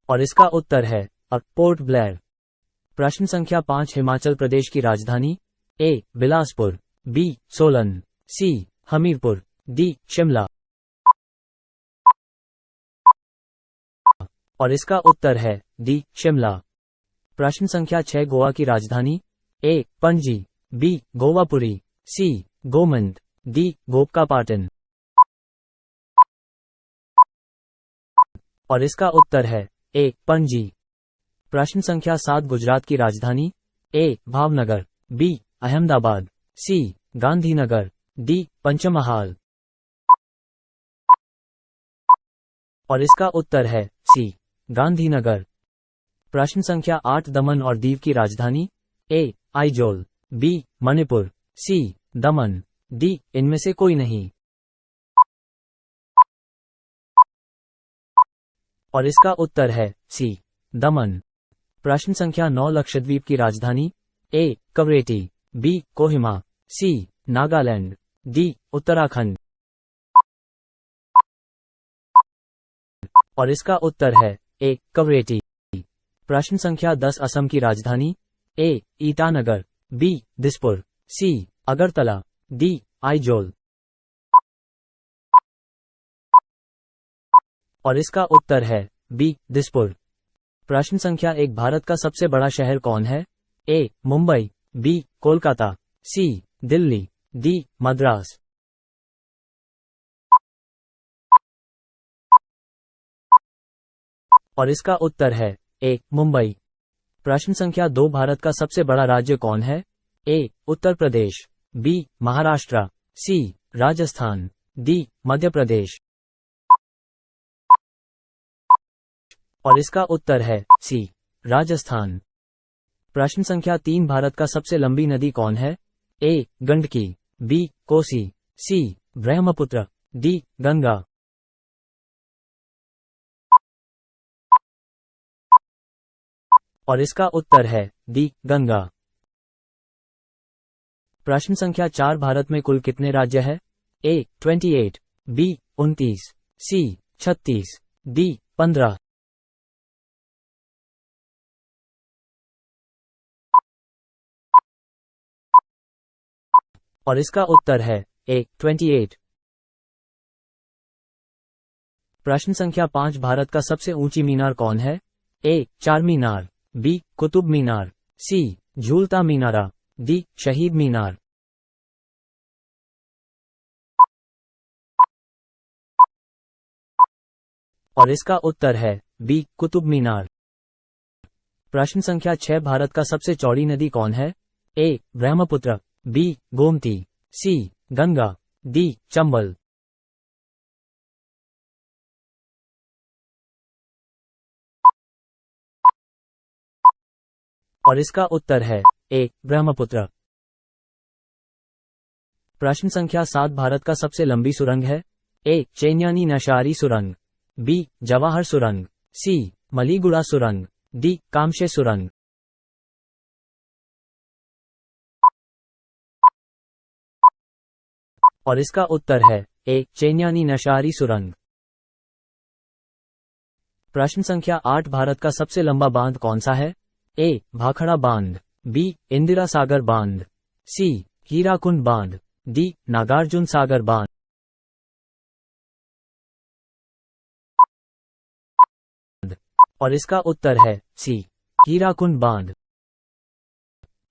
और इसका उत्तर है पोर्ट ब्लेयर। प्रश्न संख्या 5 हिमाचल प्रदेश की राजधानी? ए बिलासपुर, बी सोलन, सी हमीरपुर, डी शिमला। और इसका उत्तर है डी शिमला। प्रश्न संख्या 6 गोवा की राजधानी? ए पणजी, बी गोवापुरी, सी गोमंत, डी गोपकापाटन। और इसका उत्तर है ए पणजी। प्रश्न संख्या 7 गुजरात की राजधानी? ए भावनगर, बी अहमदाबाद, सी गांधीनगर, डी पंचमहाल। और इसका उत्तर है सी गांधीनगर। प्रश्न संख्या 8 दमन और दीव की राजधानी? ए आइजोल, बी मणिपुर, सी दमन, डी इनमें से कोई नहीं। और इसका उत्तर है सी दमन। प्रश्न संख्या 9 लक्षद्वीप की राजधानी? ए कवरेटी, बी कोहिमा, सी नागालैंड, डी उत्तराखंड। और इसका उत्तर है ए कवरेटी। प्रश्न संख्या 10 असम की राजधानी? ए ईटानगर, बी दिसपुर, सी अगरतला, डी आइजोल। और इसका उत्तर है बी दिसपुर। प्रश्न संख्या 1 भारत का सबसे बड़ा शहर कौन है? ए मुंबई, बी कोलकाता, सी दिल्ली, डी मद्रास। और इसका उत्तर है ए मुंबई। प्रश्न संख्या 2 भारत का सबसे बड़ा राज्य कौन है? ए उत्तर प्रदेश, बी महाराष्ट्र, सी राजस्थान, डी मध्य प्रदेश। और इसका उत्तर है सी राजस्थान। प्रश्न संख्या 3 भारत का सबसे लंबी नदी कौन है? ए गंडकी, बी कोसी, सी ब्रह्मपुत्र, डी गंगा। और इसका उत्तर है डी गंगा। प्रश्न संख्या 4 भारत में कुल कितने राज्य है? ए 28, बी 29, सी 36, डी 15। और इसका उत्तर है ए 28। प्रश्न संख्या 5 भारत का सबसे ऊंची मीनार कौन है? ए चार मीनार, बी कुतुब मीनार, सी झूलता मीनारा, डी शहीद मीनार। और इसका उत्तर है बी कुतुब मीनार। प्रश्न संख्या 6 भारत का सबसे चौड़ी नदी कौन है? ए ब्रह्मपुत्र, बी गोमती, सी गंगा, डी चंबल। और इसका उत्तर है ए ब्रह्मपुत्र। प्रश्न संख्या 7 भारत का सबसे लंबी सुरंग है? ए चैन्यानी नशारी सुरंग, बी जवाहर सुरंग, सी मलीगुड़ा सुरंग, डी कामशे सुरंग। और इसका उत्तर है ए चैन्यानी नशारी सुरंग। प्रश्न संख्या 8 भारत का सबसे लंबा बांध कौन सा है? ए भाखड़ा बांध, बी इंदिरा सागर बांध, सी हीराकुंड बांध, डी नागार्जुन सागर बांध। और इसका उत्तर है सी हीराकुंड बांध।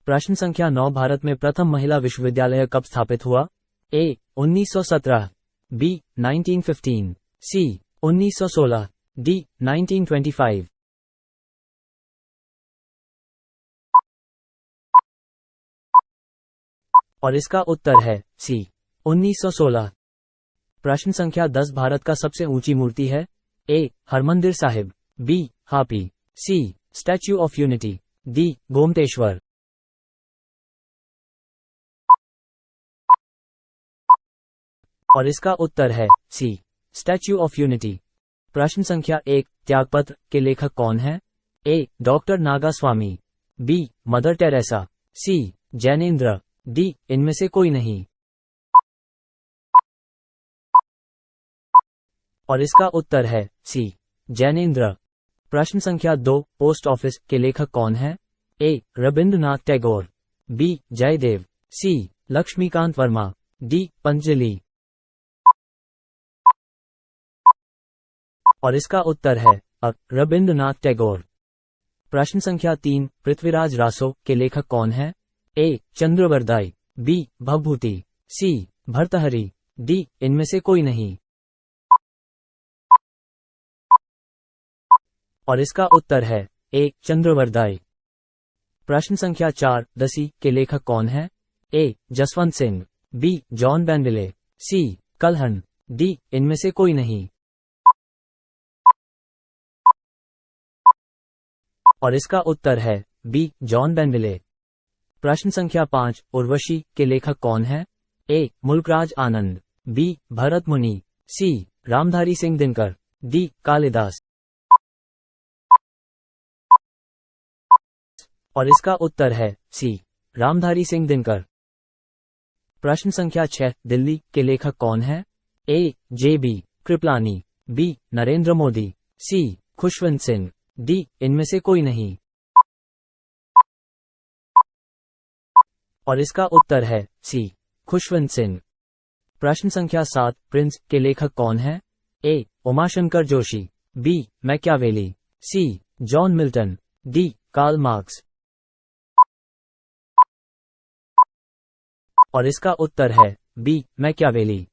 प्रश्न संख्या 9 भारत में प्रथम महिला विश्वविद्यालय कब स्थापित हुआ? ए 1917, बी 1915, सी 1916, डी 1925। और इसका उत्तर है सी 1916। प्रश्न संख्या 10 भारत का सबसे ऊंची मूर्ति है? A Harmandir Sahib, B Hampi, C Statue of Unity, D Gomateshwara. और इसका उत्तर है सी स्टैच्यू ऑफ यूनिटी। प्रश्न संख्या 1 त्यागपत्र के लेखक कौन है? A doctor Nagaswamy, B Mother Teresa, C Jainendra, D इनमें से कोई नहीं। और इसका उत्तर है सी जैनेन्द्र। प्रश्न संख्या 2 पोस्ट ऑफिस के लेखक कौन है? ए रविंद्रनाथ टैगोर, बी जयदेव, सी लक्ष्मीकांत वर्मा, डी पंतजलि। और इसका उत्तर है रविंद्रनाथ टैगोर। प्रश्न संख्या 3 पृथ्वीराज रासो के लेखक कौन है? ए चंद्रवरदाई, बी भवभूति, सी भर्तहरि, डी इनमें से कोई नहीं। और इसका उत्तर है ए चंद्रवरदाई। प्रश्न संख्या 4 दसी के लेखक कौन है? A Jaswant Singh, B John बेंडिले, C Kalhana, D इनमें से कोई नहीं। और इसका उत्तर है बी जॉन बेंडिले। प्रश्न संख्या 5 उर्वशी के लेखक कौन है? ए मुल्कराज आनंद, बी भरत मुनि, सी रामधारी सिंह दिनकर, डी कालिदास। और इसका उत्तर है सी रामधारी सिंह दिनकर। प्रश्न संख्या 6 दिल्ली के लेखक कौन है? A J B Kripalani, B Narendra Modi, C Khushwant Singh, D इनमें से कोई नहीं। और इसका उत्तर है सी खुशवंत सिंह। प्रश्न संख्या 7 प्रिंस के लेखक कौन है? A Umashankar Joshi, B Machiavelli, C John Milton, D Karl Marx. और इसका उत्तर है बी मैकियावेली।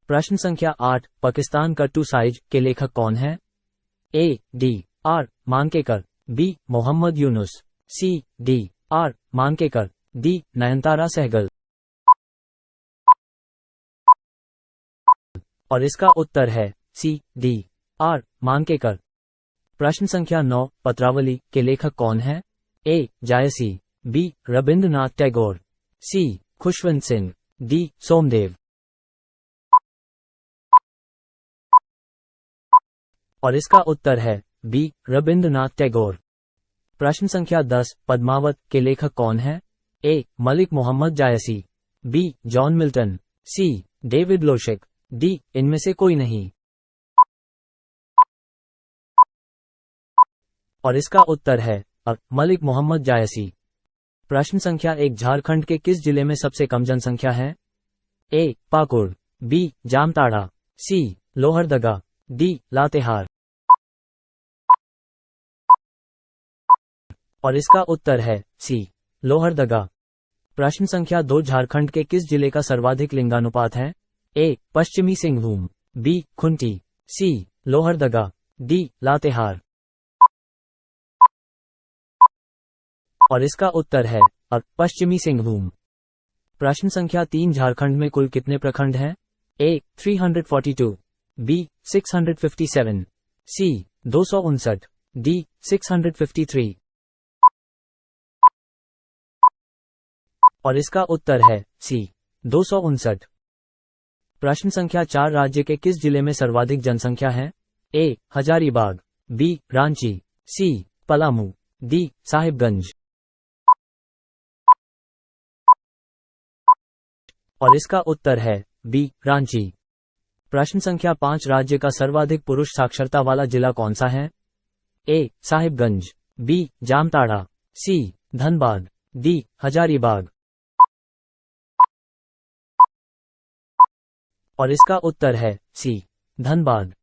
प्रश्न संख्या 8 पाकिस्तान का टू साइज के लेखक कौन है? A D R Mankekar, B Mohammad Yunus, C D R Mankekar, D Nayantara Sahgal. और इसका उत्तर है सी डी आर मांकेकर। प्रश्न संख्या 9 पत्रावली के लेखक कौन है? ए जायसी, बी रविंद्रनाथ टैगोर, सी खुशवंत सिंह, डी सोमदेव। और इसका उत्तर है बी रविंद्रनाथ टैगोर। प्रश्न संख्या 10 पद्मावत के लेखक कौन है? ए मलिक मोहम्मद जायसी, बी जॉन मिल्टन, सी डेविड लोशिक, डी इनमें से कोई नहीं। और इसका उत्तर है मलिक मोहम्मद जायसी। प्रश्न संख्या 1 झारखंड के किस जिले में सबसे कम जनसंख्या है? ए पाकुड़, बी जामताड़ा, सी लोहरदगा, डी लातेहार। और इसका उत्तर है सी लोहरदगा। प्रश्न संख्या 2 झारखंड के किस जिले का सर्वाधिक लिंगानुपात है? ए पश्चिमी सिंहभूम, बी खुंटी, सी लोहरदगा, डी लातेहार। और इसका उत्तर है पश्चिमी सिंहभूम। प्रश्न संख्या 3 झारखंड में कुल कितने प्रखंड हैं? ए 342, बी 657, सी 259, डी 653। और इसका उत्तर है सी 259। प्रश्न संख्या 4 राज्य के किस जिले में सर्वाधिक जनसंख्या है? ए हजारीबाग, बी रांची, सी पलामू, डी साहिबगंज। और इसका उत्तर है बी रांची। प्रश्न संख्या 5 राज्य का सर्वाधिक पुरुष साक्षरता वाला जिला कौन सा है? ए साहिबगंज, बी जामताड़ा, सी धनबाद, डी हजारीबाग। और इसका उत्तर है सी धनबाद।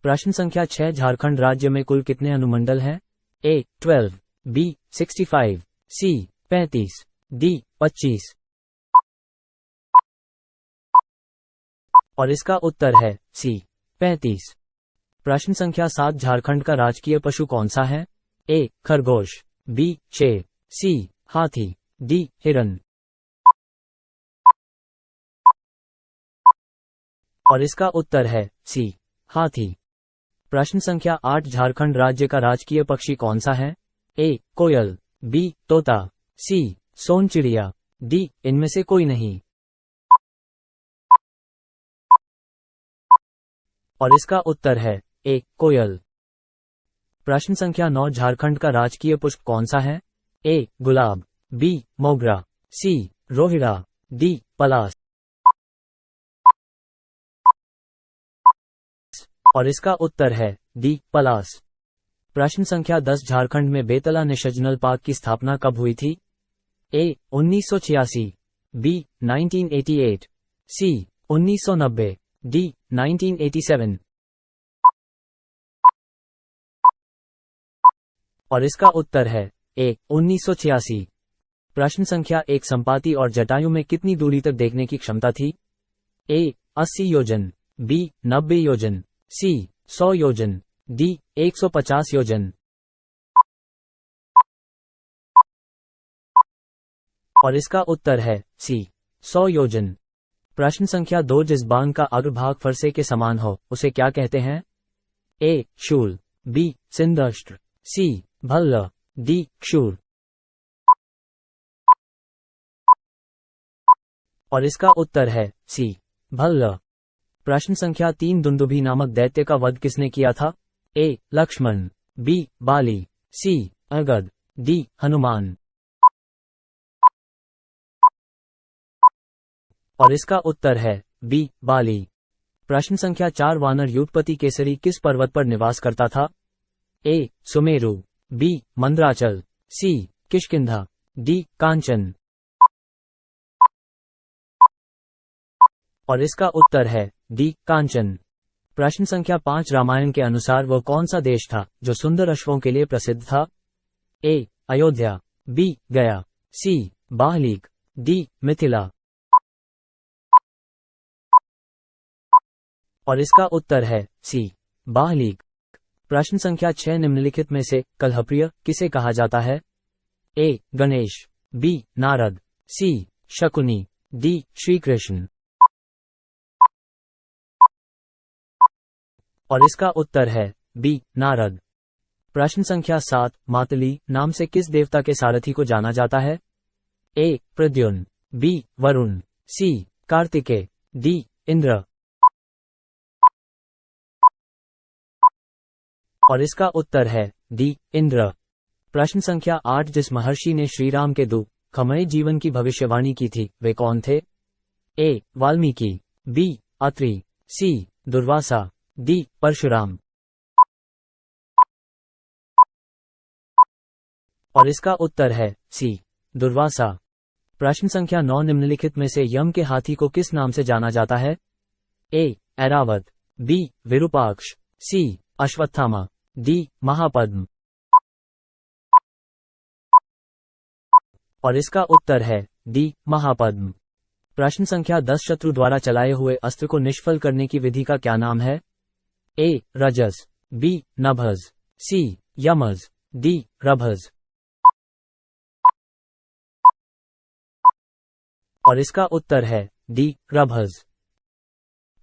प्रश्न संख्या 6 झारखंड राज्य में कुल कितने अनुमंडल हैं? ए 12, बी 65, सी 35, डी 25। और इसका उत्तर है सी 35। प्रश्न संख्या 7 झारखंड का राजकीय पशु कौन सा है? ए खरगोश, बी शेर, सी हाथी, डी हिरन। और इसका उत्तर है सी हाथी। प्रश्न संख्या 8 झारखंड राज्य का राजकीय पक्षी कौन सा है? ए कोयल, बी तोता, सी सोन चिड़िया, डी इनमें से कोई नहीं। और इसका उत्तर है ए कोयल। प्रश्न संख्या 9 झारखंड का राजकीय पुष्प कौन सा है? ए गुलाब, बी मोगरा, सी रोहिड़ा, डी पलास। और इसका उत्तर है डी पलास। प्रश्न संख्या 10 झारखंड में बेतला नेशनल पार्क की स्थापना कब हुई थी? ए 1986, बी 1988, सी 1990, डी 1987। और इसका उत्तर है ए 1986। प्रश्न संख्या 1 संपाति और जटायु में कितनी दूरी तक देखने की क्षमता थी? ए 80 योजन, बी 90 योजन, सी 100 योजन, डी 150 योजन। और इसका उत्तर है सी 100 योजन। प्रश्न संख्या 2 जिस बांग का अग्रभाग फरसे के समान हो उसे क्या कहते हैं? ए शूल, बी सिंदष्ट्र, सी भल्ल, डी क्षूर। और इसका उत्तर है सी भल्ल। प्रश्न संख्या 3 दुंदुभी नामक दैत्य का वध किसने किया था? ए लक्ष्मण, बी बाली, सी अंगद, डी हनुमान। और इसका उत्तर है बी बाली। प्रश्न संख्या 4 वानर युगपति केसरी किस पर्वत पर निवास करता था? ए सुमेरु, बी मंद्राचल, सी किष्किंधा, डी कांचन। और इसका उत्तर है डी कांचन। प्रश्न संख्या 5 रामायण के अनुसार वह कौन सा देश था जो सुंदर अश्वों के लिए प्रसिद्ध था? ए अयोध्या, बी गया, सी बाहलीक, डी मिथिला। और इसका उत्तर है सी बाहलीक। प्रश्न संख्या 6 निम्नलिखित में से कलहप्रिय किसे कहा जाता है? ए गणेश, बी नारद, सी शकुनी, डी श्रीकृष्ण। और इसका उत्तर है बी नारद। प्रश्न संख्या 7 मातली नाम से किस देवता के सारथी को जाना जाता है? ए प्रद्युम्न, बी वरुण, सी कार्तिकेय, डी इंद्र। और इसका उत्तर है डी इंद्र। प्रश्न संख्या 8 जिस महर्षि ने श्रीराम के दुःखमय जीवन की भविष्यवाणी की थी वे कौन थे? ए वाल्मीकि, बी अत्रि, सी दुर्वासा, डी परशुराम। और इसका उत्तर है सी दुर्वासा। प्रश्न संख्या 9 निम्नलिखित में से यम के हाथी को किस नाम से जाना जाता है? ए ऐरावत, बी विरूपाक्ष, सी अश्वत्थामा, डी महापद्म। और इसका उत्तर है डी महापद्म। प्रश्न संख्या 10 शत्रु द्वारा चलाए हुए अस्त्र को निष्फल करने की विधि का क्या नाम है? ए रजस, बी नभज, सी यमज, डी रभज। और इसका उत्तर है डी रभज।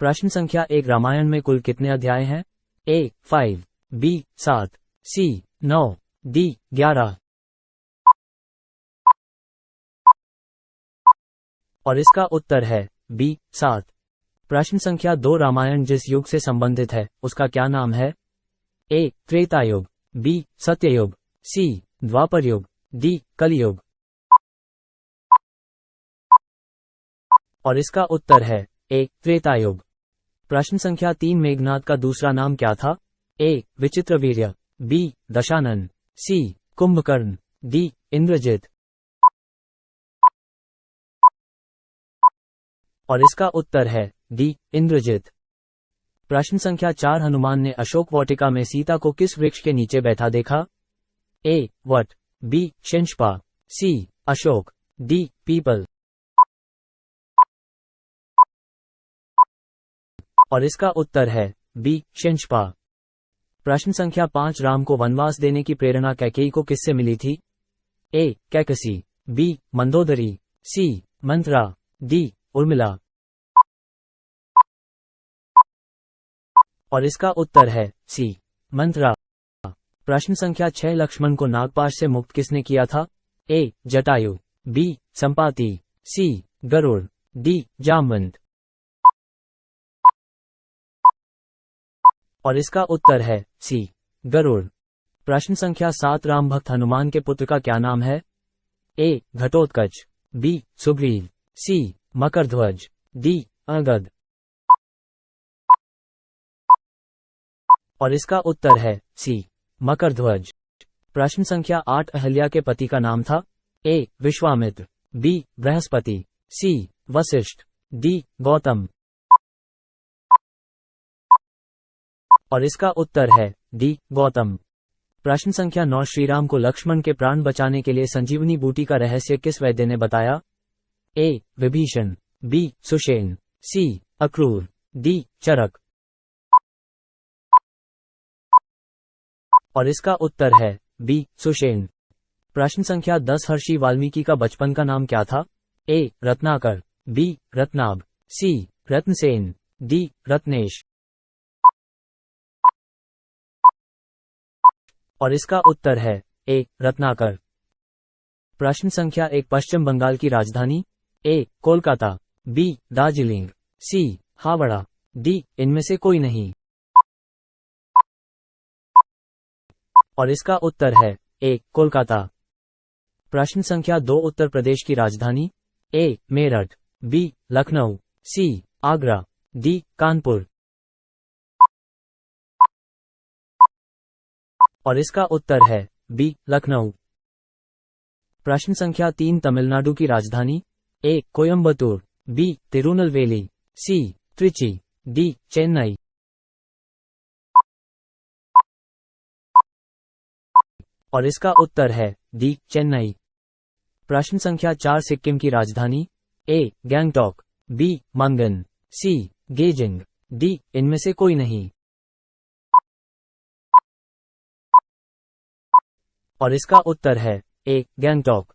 प्रश्न संख्या 1 रामायण में कुल कितने अध्याय हैं? ए 5, बी 7, सी 9, डी 11। और इसका उत्तर है बी 7। प्रश्न संख्या 2 रामायण जिस युग से संबंधित है उसका क्या नाम है? ए त्रेता युग, बी सत्ययुग, सी द्वापर युग, डी कलयुग। और इसका उत्तर है ए त्रेता युग। प्रश्न संख्या 3 मेघनाद का दूसरा नाम क्या था? ए विचित्रवीर्य, बी दशानन, सी कुंभकर्ण, डी इंद्रजित। और इसका उत्तर है डी इंद्रजित। प्रश्न संख्या 4 हनुमान ने अशोक वाटिका में सीता को किस वृक्ष के नीचे बैठा देखा? ए वट, बी शिंशपा, सी अशोक, डी पीपल। और इसका उत्तर है बी शिंशपा। प्रश्न संख्या 5 राम को वनवास देने की प्रेरणा कैकेयी को किससे मिली थी? ए कैकसी, बी मंदोदरी, सी मंत्रा, डी उर्मिला। और इसका उत्तर है सी मंत्रा। प्रश्न संख्या 6 लक्ष्मण को नागपाश से मुक्त किसने किया था? ए जटायु, बी संपाति, सी गरुड़, डी जामवंत। और इसका उत्तर है सी गरुड़। प्रश्न संख्या 7 राम भक्त हनुमान के पुत्र का क्या नाम है? ए घटोत्कच, बी सुग्रीव, सी मकरध्वज, डी अंगद। और इसका उत्तर है सी मकरध्वज। प्रश्न संख्या 8 अहल्या के पति का नाम था? ए विश्वामित्र, बी बृहस्पति, सी वशिष्ठ, डी गौतम। और इसका उत्तर है डी गौतम। प्रश्न संख्या 9 श्रीराम को लक्ष्मण के प्राण बचाने के लिए संजीवनी बूटी का रहस्य किस वैद्य ने बताया? ए विभीषण, बी सुषेण, सी अक्रूर, डी चरक। और इसका उत्तर है बी सुषेण। प्रश्न संख्या 10 महर्षि वाल्मीकि का बचपन का नाम क्या था? ए रत्नाकर, बी रत्नाभ, सी रत्नसेन, डी रत्नेश। और इसका उत्तर है ए रत्नाकर। प्रश्न संख्या 1 पश्चिम बंगाल की राजधानी? ए कोलकाता, बी दार्जिलिंग, सी हावड़ा, डी इनमें से कोई नहीं। और इसका उत्तर है ए कोलकाता। प्रश्न संख्या 2 उत्तर प्रदेश की राजधानी? ए मेरठ, बी लखनऊ, सी आगरा, डी कानपुर। और इसका उत्तर है बी लखनऊ। प्रश्न संख्या 3 तमिलनाडु की राजधानी? ए कोयम्बटूर, बी तिरुनेलवेली, सी त्रिची, डी चेन्नई। और इसका उत्तर है डी चेन्नई। प्रश्न संख्या 4 सिक्किम की राजधानी? ए गैंगटॉक, बी मंगन, सी गेजिंग, डी इनमें से कोई नहीं। और इसका उत्तर है ए गैंगटॉक।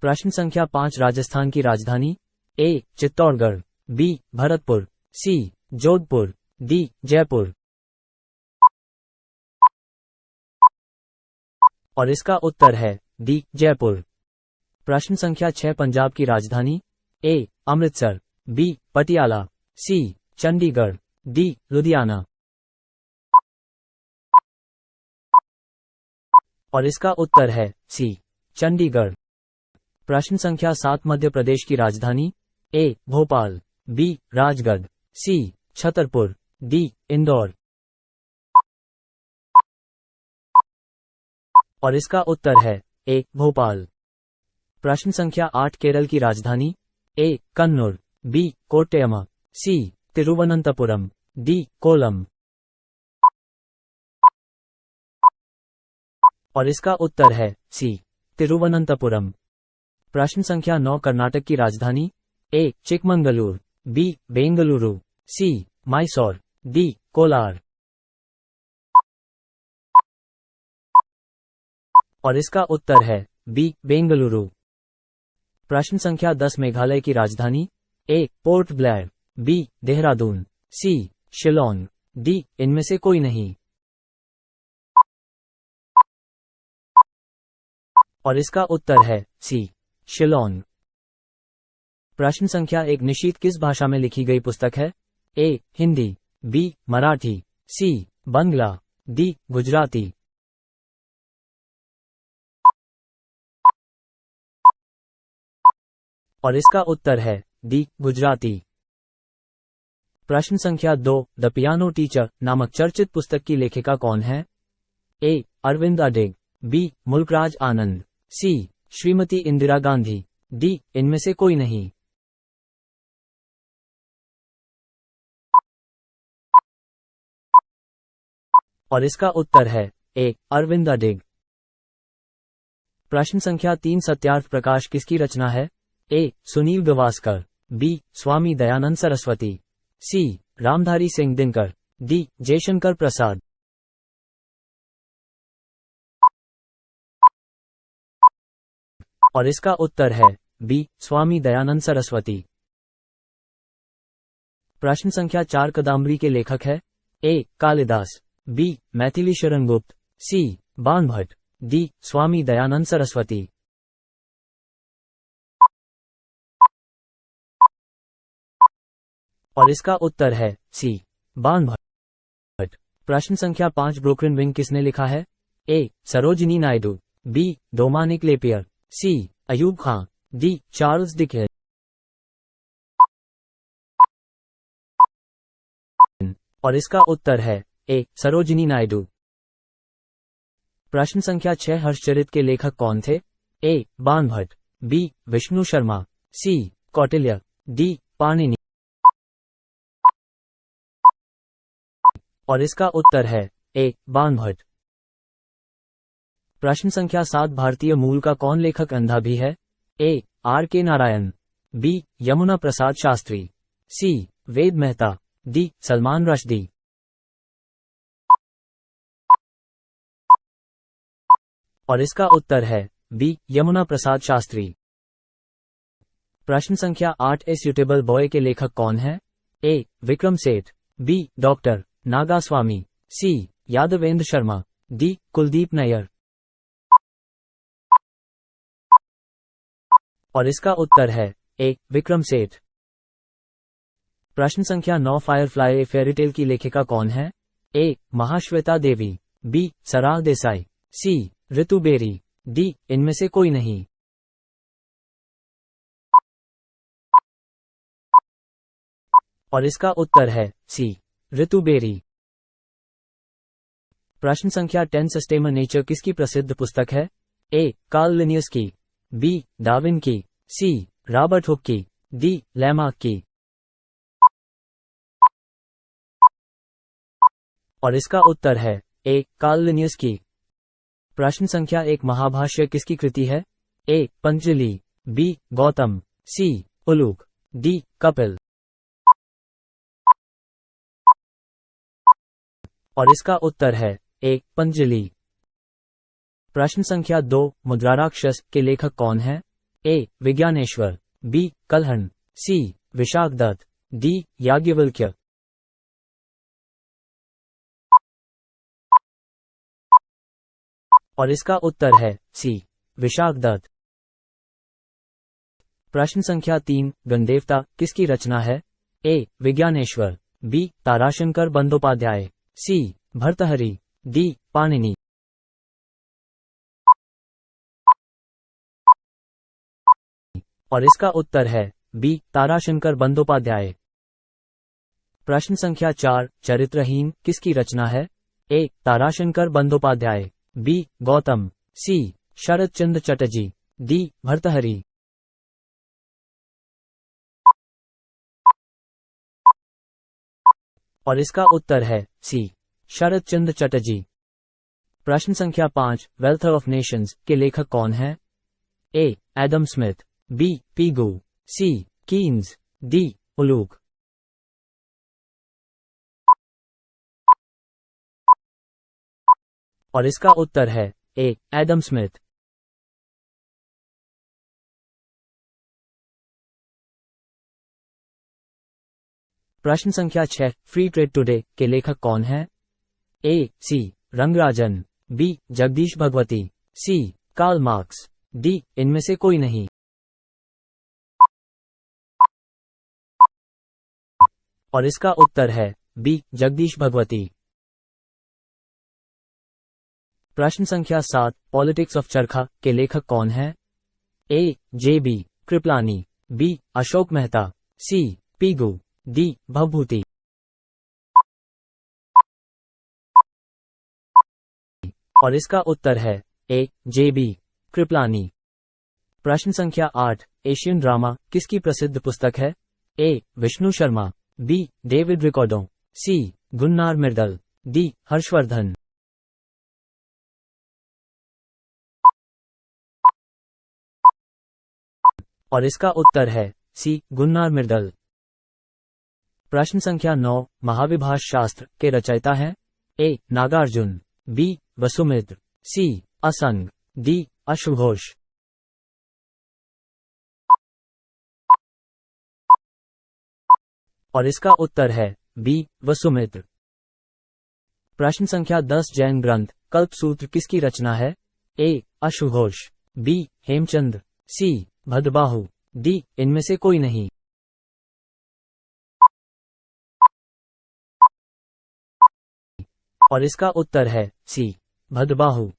प्रश्न संख्या 5 राजस्थान की राजधानी? ए चित्तौड़गढ़, बी भरतपुर, सी जोधपुर, डी जयपुर। और इसका उत्तर है डी जयपुर। प्रश्न संख्या 6 पंजाब की राजधानी? ए अमृतसर, बी पटियाला, सी चंडीगढ़, डी लुधियाना। और इसका उत्तर है सी चंडीगढ़। प्रश्न संख्या 7 मध्य प्रदेश की राजधानी? ए भोपाल, बी राजगढ़, सी छतरपुर, डी इंदौर। और इसका उत्तर है ए भोपाल। प्रश्न संख्या 8 केरल की राजधानी? ए कन्नूर, बी कोट्टयम, सी तिरुवनंतपुरम, डी कोलम। और इसका उत्तर है सी तिरुवनंतपुरम। प्रश्न संख्या 9 कर्नाटक की राजधानी? ए चिकमंगलूर, बी बेंगलुरु, सी मैसूर, डी कोलार। और इसका उत्तर है बी बेंगलुरु। प्रश्न संख्या 10 मेघालय की राजधानी? ए पोर्ट ब्लेयर, बी देहरादून, सी शिलोंग, डी इनमें से कोई नहीं। और इसका उत्तर है सी शिलोंग। प्रश्न संख्या 1 निशीथ किस भाषा में लिखी गई पुस्तक है? ए. हिंदी, बी. मराठी, सी. बंगला, डी. गुजराती। और इसका उत्तर है डी. गुजराती। प्रश्न संख्या 2 द पियानो टीचर नामक चर्चित पुस्तक की लेखिका कौन है? ए. अरविंद अडिग, बी. मुल्कराज आनंद, सी. श्रीमती इंदिरा गांधी, डी. इनमें से कोई नहीं। और इसका उत्तर है ए. अरविंद अडिग। प्रश्न संख्या 3 सत्यार्थ प्रकाश किसकी रचना है? ए. सुनील गावस्कर, बी. स्वामी दयानंद सरस्वती, सी. रामधारी सिंह दिनकर, डी. जयशंकर प्रसाद। और इसका उत्तर है बी. स्वामी दयानंद सरस्वती। प्रश्न संख्या 4 कादंबरी के लेखक है? ए. कालिदास, बी. मैथिली शरण गुप्त, सी. बाणभट्ट, डी. स्वामी दयानंद सरस्वती। और इसका उत्तर है सी. बाणभट्ट। प्रश्न संख्या 5 ब्रोकन विंग किसने लिखा है? A. Sarojini Naidu, B. Dominique Lapierre, C. Ayub Khan, D. Charles Dickens. और इसका उत्तर है ए. सरोजिनी नायडू। प्रश्न संख्या 6 हर्षचरित के लेखक कौन थे? ए. बाणभट्ट, बी. विष्णु शर्मा, सी. कौटिल्य, डी. पाणिनि। और इसका उत्तर है ए. बाणभट्ट। प्रश्न संख्या 7 भारतीय मूल का कौन लेखक अंधा भी है? ए. आर के नारायण, बी. यमुना प्रसाद शास्त्री, सी. वेद मेहता, डी. सलमान रश्दी। और इसका उत्तर है बी. यमुना प्रसाद शास्त्री। प्रश्न संख्या 8 ए सूटेबल बॉय के लेखक कौन है? ए. विक्रम सेठ, बी. डॉक्टर नागास्वामी, सी. यादवेंद्र शर्मा, डी. कुलदीप नैयर। और इसका उत्तर है ए. विक्रम सेठ। प्रश्न संख्या 9 फायरफ्लाई ए फेयरीटेल की लेखिका कौन है? ए. महाश्वेता देवी, बी. सराह देसाई, सी. ऋतु बेरी, डी. इनमें से कोई नहीं। और इसका उत्तर है सी. ऋतु बेरी। प्रश्न संख्या 10 सस्टेमन नेचर किसकी प्रसिद्ध पुस्तक है? ए. कार्ल लिनियस की, बी. डार्विन की, सी. रॉबर्ट हुक की, डी. लैमार्क की। और इसका उत्तर है ए. कार्ल लिनियस की। प्रश्न संख्या 1 महाभाष्य किसकी कृति है? ए. पंतजलि, बी. गौतम, सी. उलूक, डी. कपिल। और इसका उत्तर है ए. पंतजलि। प्रश्न संख्या 2 मुद्राराक्षस के लेखक कौन है? ए. विज्ञानेश्वर, बी. कलहण, सी. विशाखदत्त, डी. याज्ञवल्क्य। और इसका उत्तर है सी. विशाखदत्त। प्रश्न संख्या 3 गणदेवता किसकी रचना है? ए. विज्ञानेश्वर, बी. ताराशंकर बंदोपाध्याय, सी. भर्तहरि, डी. पाणिनि। और इसका उत्तर है बी. ताराशंकर बंदोपाध्याय। प्रश्न संख्या 4 चरित्रहीन किसकी रचना है? ए. ताराशंकर बंदोपाध्याय, बी. गौतम, सी. शरद चंद्र चटर्जी, डी. भर्तहरि। और इसका उत्तर है सी. शरद चंद्र चटर्जी। प्रश्न संख्या 5 वेल्थ ऑफ नेशंस के लेखक कौन है? A. Adam Smith, B. Pigou, C. Keynes, D. उलूक। और इसका उत्तर है ए. Adam Smith. प्रश्न संख्या 6 फ्री ट्रेड टुडे के लेखक कौन है? A. C. Rangarajan, B. Jagdish Bhagwati, C. Karl Marx, D. इनमें से कोई नहीं। और इसका उत्तर है बी जगदीश भगवती। प्रश्न संख्या 7, पॉलिटिक्स ऑफ चरखा के लेखक कौन है? A J B Kripalani, B Ashok Mehta, C Pigou, D Bhavabhuti. और इसका उत्तर है ए जे बी कृपलानी। प्रश्न संख्या 8, एशियन ड्रामा किसकी प्रसिद्ध पुस्तक है? A Vishnu Sharma, B David Ricardo, C Gunnar Myrdal, D Harshvardhan. और इसका उत्तर है सी गुन्नार मिर्दल। प्रश्न संख्या 9, महाविभाष शास्त्र के रचयिता हैं? ए नागार्जुन, बी वसुमित्र, सी असंग, डी अश्वघोष। और इसका उत्तर है बी वसुमित्र। प्रश्न संख्या 10, जैन ग्रंथ कल्पसूत्र किसकी रचना है? ए अश्वघोष, बी हेमचंद्र, सी भद्रबाहु, डी इनमें से कोई नहीं। और इसका उत्तर है सी भद्रबाहु।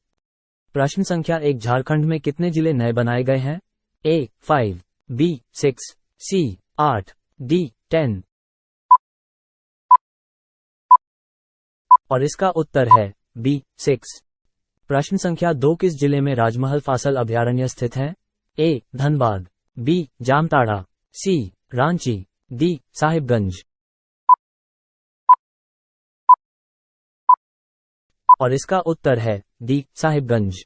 प्रश्न संख्या 1, झारखंड में कितने जिले नए बनाए गए हैं? ए 5, बी 6, सी 8, डी 10। और इसका उत्तर है बी 6। प्रश्न संख्या 2, किस जिले में राजमहल फासल अभयारण्य स्थित है? ए धनबाद, बी जामताड़ा, सी रांची, डी साहिबगंज। और इसका उत्तर है डी साहिबगंज।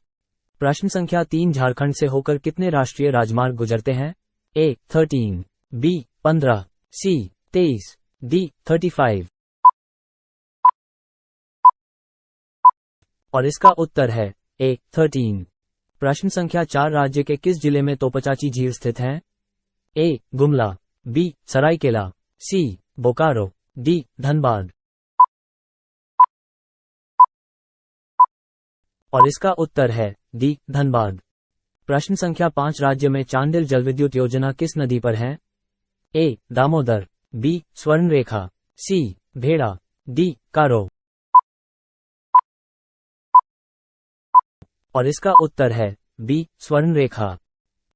प्रश्न संख्या 3, झारखंड से होकर कितने राष्ट्रीय राजमार्ग गुजरते हैं? ए 13, बी 15, सी 23, डी 35। और इसका उत्तर है ए 13। प्रश्न संख्या 4, राज्य के किस जिले में तोपचाची झील स्थित है? ए गुमला, बी सरायकेला, सी बोकारो, डी धनबाद। और इसका उत्तर है डी धनबाद। प्रश्न संख्या 5, राज्य में चांडिल जलविद्युत योजना किस नदी पर है? ए दामोदर, बी स्वर्णरेखा, सी भेड़ा, डी कारो। और इसका उत्तर है बी स्वर्णरेखा।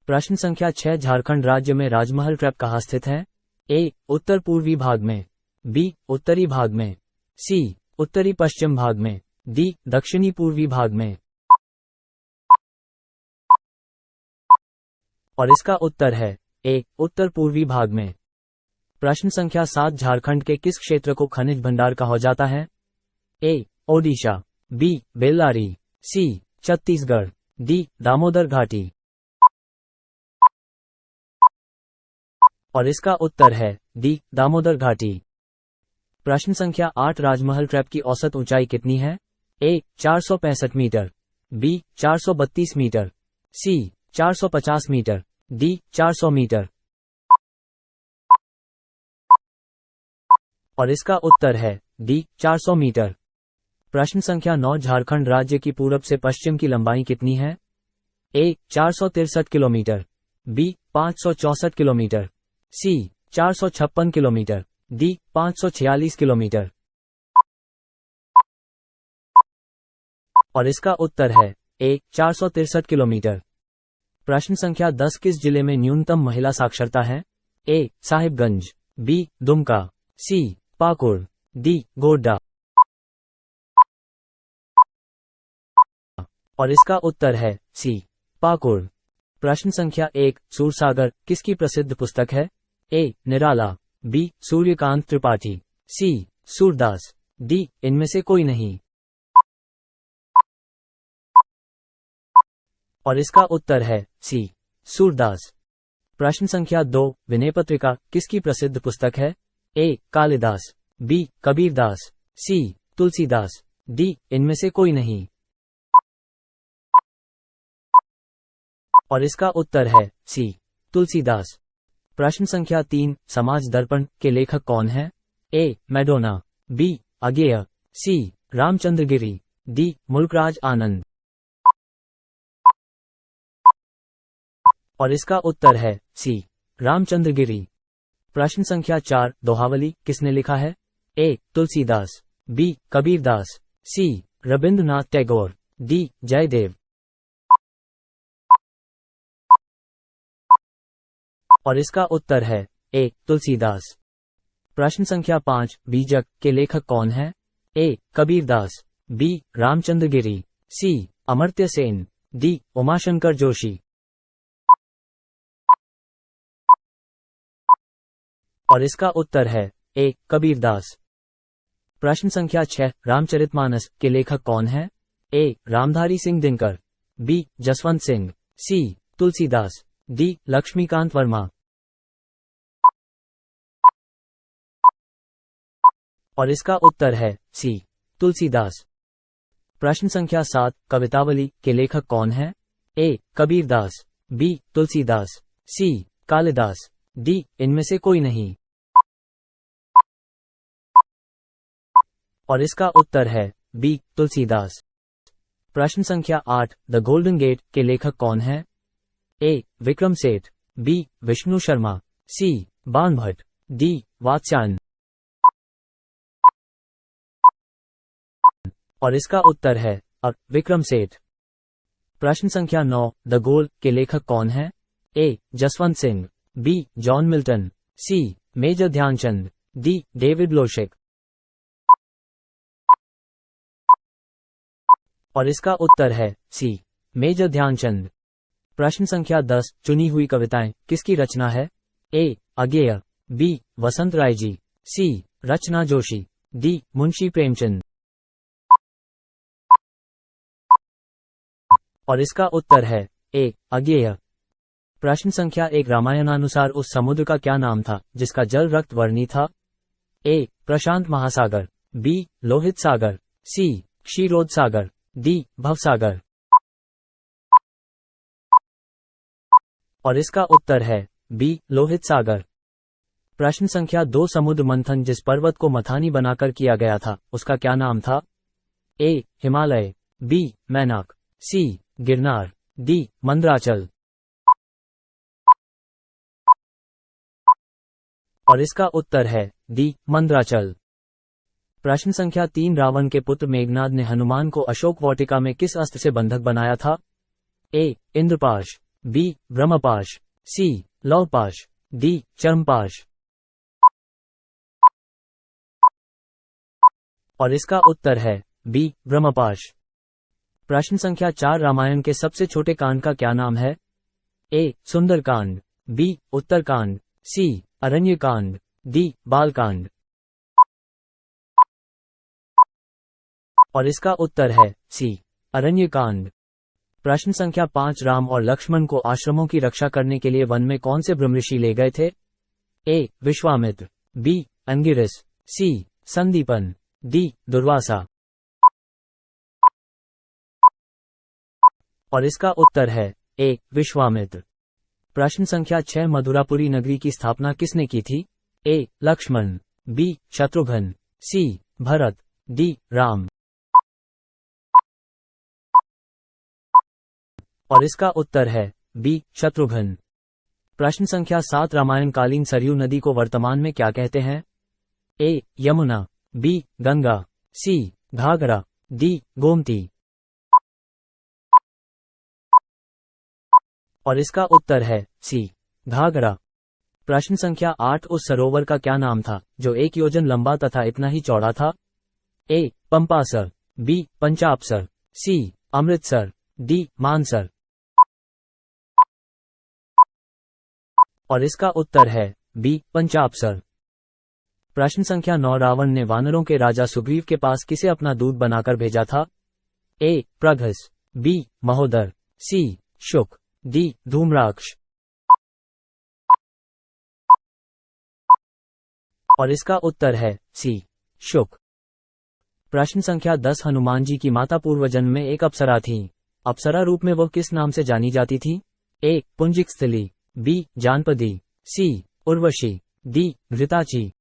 प्रश्न संख्या 6, झारखंड राज्य में राजमहल ट्रैप कहाँ स्थित है? ए उत्तर पूर्वी भाग में, बी उत्तरी भाग में, सी उत्तरी पश्चिम भाग में, डी दक्षिणी पूर्वी भाग में। और इसका उत्तर है ए उत्तर पूर्वी भाग में। प्रश्न संख्या 7, झारखंड के किस क्षेत्र को खनिज भंडार कहा जाता है? ए ओडिशा, बी बेल्लारी, सी छत्तीसगढ़, डी दामोदर घाटी। और इसका उत्तर है डी दामोदर घाटी। प्रश्न संख्या 8, राजमहल ट्रैप की औसत ऊंचाई कितनी है? ए 465 मीटर, बी 432 मीटर, सी 450 मीटर, डी 400 मीटर। और इसका उत्तर है डी 400 मीटर। प्रश्न संख्या 9, झारखंड राज्य की पूरब से पश्चिम की लंबाई कितनी है? ए 463 किलोमीटर, बी 564 किलोमीटर, सी 456 किलोमीटर, डी 546 किलोमीटर। और इसका उत्तर है ए 463 किलोमीटर। प्रश्न संख्या 10, किस जिले में न्यूनतम महिला साक्षरता है? ए साहिबगंज, बी दुमका, सी पाकुड़, डी गोड्डा। और इसका उत्तर है सी पाकुड़। प्रश्न संख्या 1, सूरसागर किसकी प्रसिद्ध पुस्तक है? ए निराला, बी सूर्यकांत त्रिपाठी, सी सूरदास, डी इनमें से कोई नहीं। और इसका उत्तर है सी सूरदास। प्रश्न संख्या 2, विनय पत्रिका किसकी प्रसिद्ध पुस्तक है? ए कालिदास, बी कबीरदास, सी तुलसीदास, डी इनमें से कोई नहीं। और इसका उत्तर है सी तुलसीदास। प्रश्न संख्या 3, समाज दर्पण के लेखक कौन है? ए मैडोना, बी अगेय, सी रामचंद्रगिरी, डी मुल्कराज आनंद। और इसका उत्तर है सी रामचंद्रगिरी। प्रश्न संख्या 4, दोहावली किसने लिखा है? ए. तुलसीदास, बी. कबीरदास, सी. रविंद्रनाथ टैगोर, डी. जयदेव। और इसका उत्तर है ए. तुलसीदास। प्रश्न संख्या 5, बीजक के लेखक कौन है? ए. कबीरदास, बी. रामचंद्र गिरी, सी. अमर्त्य सेन, डी. उमाशंकर जोशी। और इसका उत्तर है ए. कबीरदास। प्रश्न संख्या 6, रामचरितमानस के लेखक कौन है? ए. रामधारी सिंह दिनकर, बी. जसवंत सिंह, सी. तुलसीदास, डी. लक्ष्मीकांत वर्मा। और इसका उत्तर है सी. तुलसीदास। प्रश्न संख्या 7, कवितावली के लेखक कौन है? ए. कबीरदास, बी. तुलसीदास, सी. कालिदास, डी. इनमें से कोई नहीं। और इसका उत्तर है बी. तुलसीदास। प्रश्न संख्या 8, द गोल्डन गेट के लेखक कौन है? ए. विक्रम सेठ, बी. विष्णु शर्मा, सी. बाणभट्ट, डी. वात्स्यायन। और इसका उत्तर है विक्रम सेठ। प्रश्न संख्या 9, द गोल के लेखक कौन है? A. Jaswant Singh, B. John Milton, C. Major Dhyanchand, D. David Loshik. और इसका उत्तर है सी. मेजर ध्यानचंद। प्रश्न संख्या 10, चुनी हुई कविताएं किसकी रचना है? ए. अज्ञेय, बी. वसंत राय जी, सी. रचना जोशी, डी. मुंशी प्रेमचंद। और इसका उत्तर है ए. अज्ञेय। प्रश्न संख्या 1, रामायणानुसार उस समुद्र का क्या नाम था जिसका जल रक्त वर्णी था? ए. प्रशांत महासागर, बी. लोहित सागर, सी. क्षीरोद सागर, डी. भवसागर। और इसका उत्तर है बी. लोहित सागर। प्रश्न संख्या 2, समुद्र मंथन जिस पर्वत को मथानी बनाकर किया गया था उसका क्या नाम था? ए. हिमालय, बी. मैनाक, सी. गिरनार, डी. मंदराचल। और इसका उत्तर है डी. मंदराचल। प्रश्न संख्या 3, रावण के पुत्र मेघनाद ने हनुमान को अशोक वाटिका में किस अस्त्र से बंधक बनाया था? ए. इंद्रपाश, बी. ब्रह्मपाश, सी. लौहपाश, डी. चर्मपाश। और इसका उत्तर है बी. ब्रह्मपाश। प्रश्न संख्या 4, रामायण के सबसे छोटे कांड का क्या नाम है? ए. सुंदरकांड, बी. उत्तरकांड, सी. अरण्यकांड, डी. बालकांड। और इसका उत्तर है सी. अरण्यकांड। प्रश्न संख्या 5, राम और लक्ष्मण को आश्रमों की रक्षा करने के लिए वन में कौन से ब्रह्मऋषि ले गए थे? ए. विश्वामित्र, बी. अंगिरस, सी. संदीपन, डी. दुर्वासा। और इसका उत्तर है ए. विश्वामित्र। प्रश्न संख्या 6, मधुरापुरी नगरी की स्थापना किसने की थी? ए. लक्ष्मण, बी. शत्रुघ्न, सी. भरत, डी. राम। और इसका उत्तर है बी. शत्रुघ्न। प्रश्न संख्या 7, रामायणकालीन सरयू नदी को वर्तमान में क्या कहते हैं? ए. यमुना, बी. गंगा, सी. घाघरा, डी. गोमती। और इसका उत्तर है सी. घाघरा। प्रश्न संख्या 8, उस सरोवर का क्या नाम था जो 1 योजन लंबा तथा इतना ही चौड़ा था? ए. पंपासर, बी. पंचापसर, सी. अमृतसर, डी. मानसर। और इसका उत्तर है बी. पंचापसर। प्रश्न संख्या 9, रावण ने वानरों के राजा सुग्रीव के पास किसे अपना दूत बनाकर भेजा था? ए. प्रघस, बी. महोदर, सी. शुक, डी. धूम्राक्ष। और इसका उत्तर है सी. शुक। प्रश्न संख्या 10, हनुमान जी की माता पूर्वजन्म में एक अप्सरा थीं। अप्सरा रूप में वह किस नाम से जानी जाती थी? ए. पुंजिकस्थली, बी. जानपदी, सी. उर्वशी, डी. घृताची।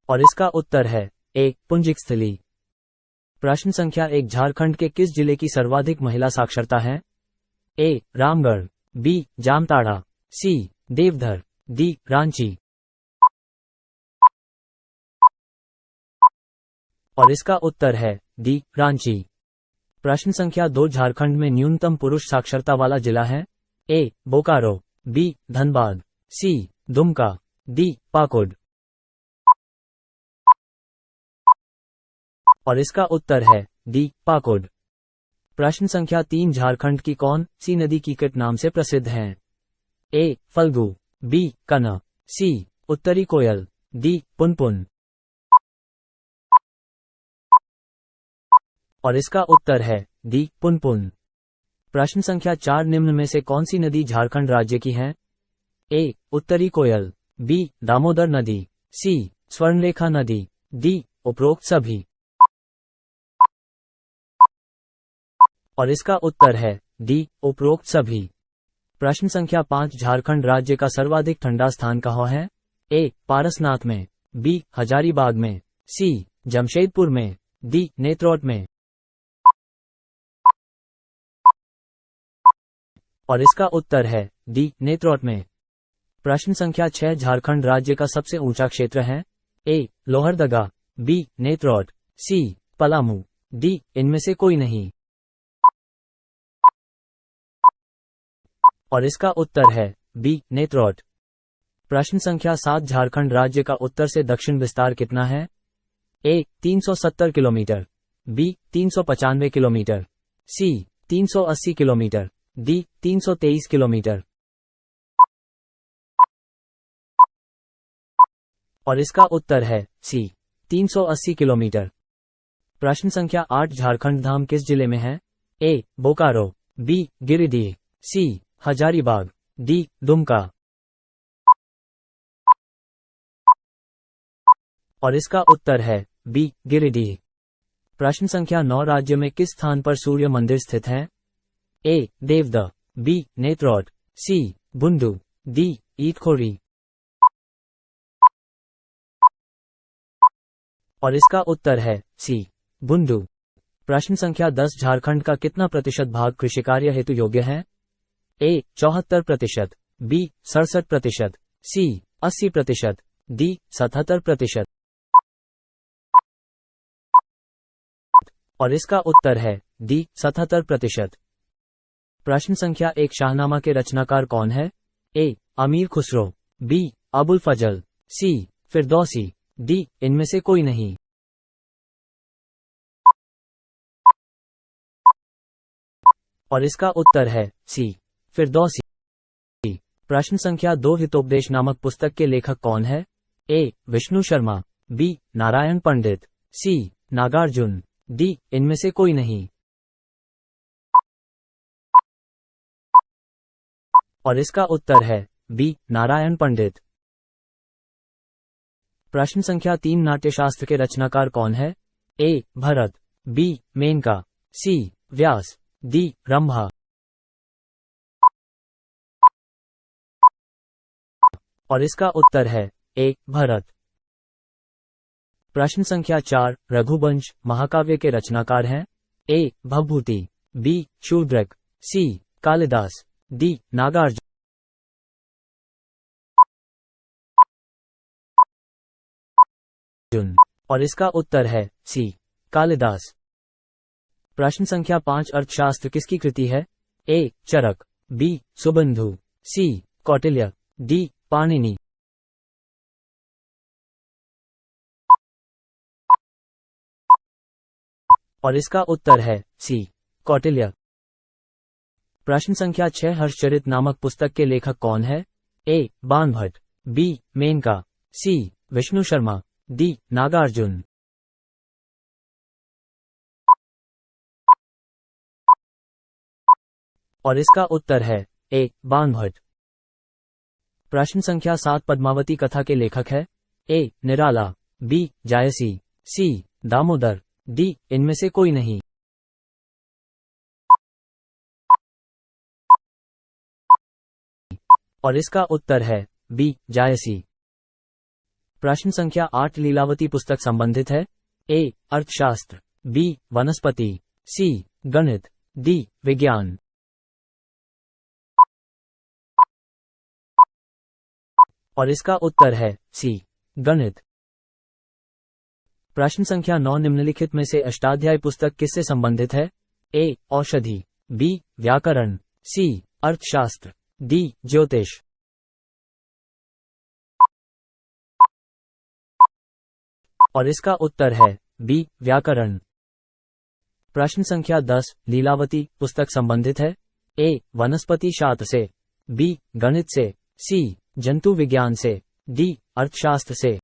और इसका उत्तर है ए. पुंजिकस्थली। प्रश्न संख्या 1, झारखंड के किस जिले की सर्वाधिक महिला साक्षरता है? ए. रामगढ़, बी जामताड़ा, सी देवधर, डी रांची। और इसका उत्तर है डी रांची। प्रश्न संख्या 2 झारखंड में न्यूनतम पुरुष साक्षरता वाला जिला है? ए बोकारो, बी धनबाद, सी दुमका, डी पाकुड़। और इसका उत्तर है डी पाकुड़। प्रश्न संख्या 3 झारखंड की कौन सी नदी कीकट नाम से प्रसिद्ध है? ए फल्गु, बी कना, सी उत्तरी कोयल, डी पुनपुन। और इसका उत्तर है डी पुनपुन। प्रश्न संख्या 4 निम्न में से कौन सी नदी झारखंड राज्य की है? ए उत्तरी कोयल, बी दामोदर नदी, सी स्वर्णरेखा नदी, डी उपरोक्त सभी। और इसका उत्तर है डी उपरोक्त सभी। प्रश्न संख्या 5 झारखंड राज्य का सर्वाधिक ठंडा स्थान कहाँ है? ए पारसनाथ में, बी हजारीबाग में, सी जमशेदपुर में, डी नेत्रोट में। और इसका उत्तर है डी नेत्रोट में। प्रश्न संख्या 6 झारखंड राज्य का सबसे ऊंचा क्षेत्र है? ए लोहरदगा, बी नेत्रोट, सी पलामू, डी इनमें से कोई नहीं। और इसका उत्तर है बी नेत्रोट। प्रश्न संख्या 7 झारखंड राज्य का उत्तर से दक्षिण विस्तार कितना है? ए 370 किलोमीटर, बी 395 किलोमीटर, सी 380 किलोमीटर, डी 323 किलोमीटर। और इसका उत्तर है सी 380 किलोमीटर। प्रश्न संख्या 8 झारखंड धाम किस जिले में है? ए बोकारो, बी गिरिडीह, सी हजारीबाग, डी दुमका। और इसका उत्तर है बी गिरिडीह। प्रश्न संख्या 9 राज्य में किस स्थान पर सूर्य मंदिर स्थित है? ए देवदा, बी नेत्रोट, सी बुंडू, डी ईटखोरी। और इसका उत्तर है सी बुंडू। प्रश्न संख्या 10 झारखंड का कितना प्रतिशत भाग कृषि कार्य हेतु योग्य है? ए 74%, बी 67%, सी 80%, डी 77%। और इसका उत्तर है डी 77%। प्रश्न संख्या 1 शाहनामा के रचनाकार कौन है? ए अमीर खुसरो, बी अबुल फजल, सी फिरदौसी, डी इनमें से कोई नहीं। और इसका उत्तर है सी फिरदौसी। प्रश्न संख्या 2 हितोपदेश नामक पुस्तक के लेखक कौन है? A Vishnu Sharma, B Narayan Pandit, C Nagarjuna, D इनमें से कोई नहीं। और इसका उत्तर है बी नारायण पंडित। प्रश्न संख्या 3 नाट्यशास्त्र के रचनाकार कौन है? ए भरत, बी मेनका, सी व्यास, डी रंभा। और इसका उत्तर है ए भरत। प्रश्न संख्या 4 रघुवंश महाकाव्य के रचनाकार हैं? ए भवभूति, बी शूद्रक, सी कालिदास, डी नागार्जुन। और इसका उत्तर है सी कालिदास। प्रश्न संख्या 5 अर्थशास्त्र किसकी कृति है? ए चरक, बी सुबंधु, सी कौटिल्य, डी पाणिनि। और इसका उत्तर है सी कौटिल्य। प्रश्न संख्या 6 हर्षचरित नामक पुस्तक के लेखक कौन है? ए बाणभट्ट, बी मेनका, सी विष्णु शर्मा, डी नागार्जुन। और इसका उत्तर है ए बाणभट्ट। प्रश्न संख्या 7 पद्मावती कथा के लेखक है? ए निराला, बी जायसी, सी दामोदर, डी इनमें से कोई नहीं। और इसका उत्तर है बी जायसी। प्रश्न संख्या 8 लीलावती पुस्तक संबंधित है? ए अर्थशास्त्र, बी वनस्पति, सी गणित, डी विज्ञान। और इसका उत्तर है सी, गणित। प्रश्न संख्या 9 निम्नलिखित में से अष्टाध्यायी पुस्तक किससे संबंधित है? ए. औषधि, बी. व्याकरण, सी. अर्थशास्त्र, डी. ज्योतिष। और इसका उत्तर है बी. व्याकरण। प्रश्न संख्या 10 लीलावती पुस्तक संबंधित है? ए. वनस्पति शास्त्र से, बी. गणित से, सी. जंतु विज्ञान से, डी. अर्थशास्त्र से।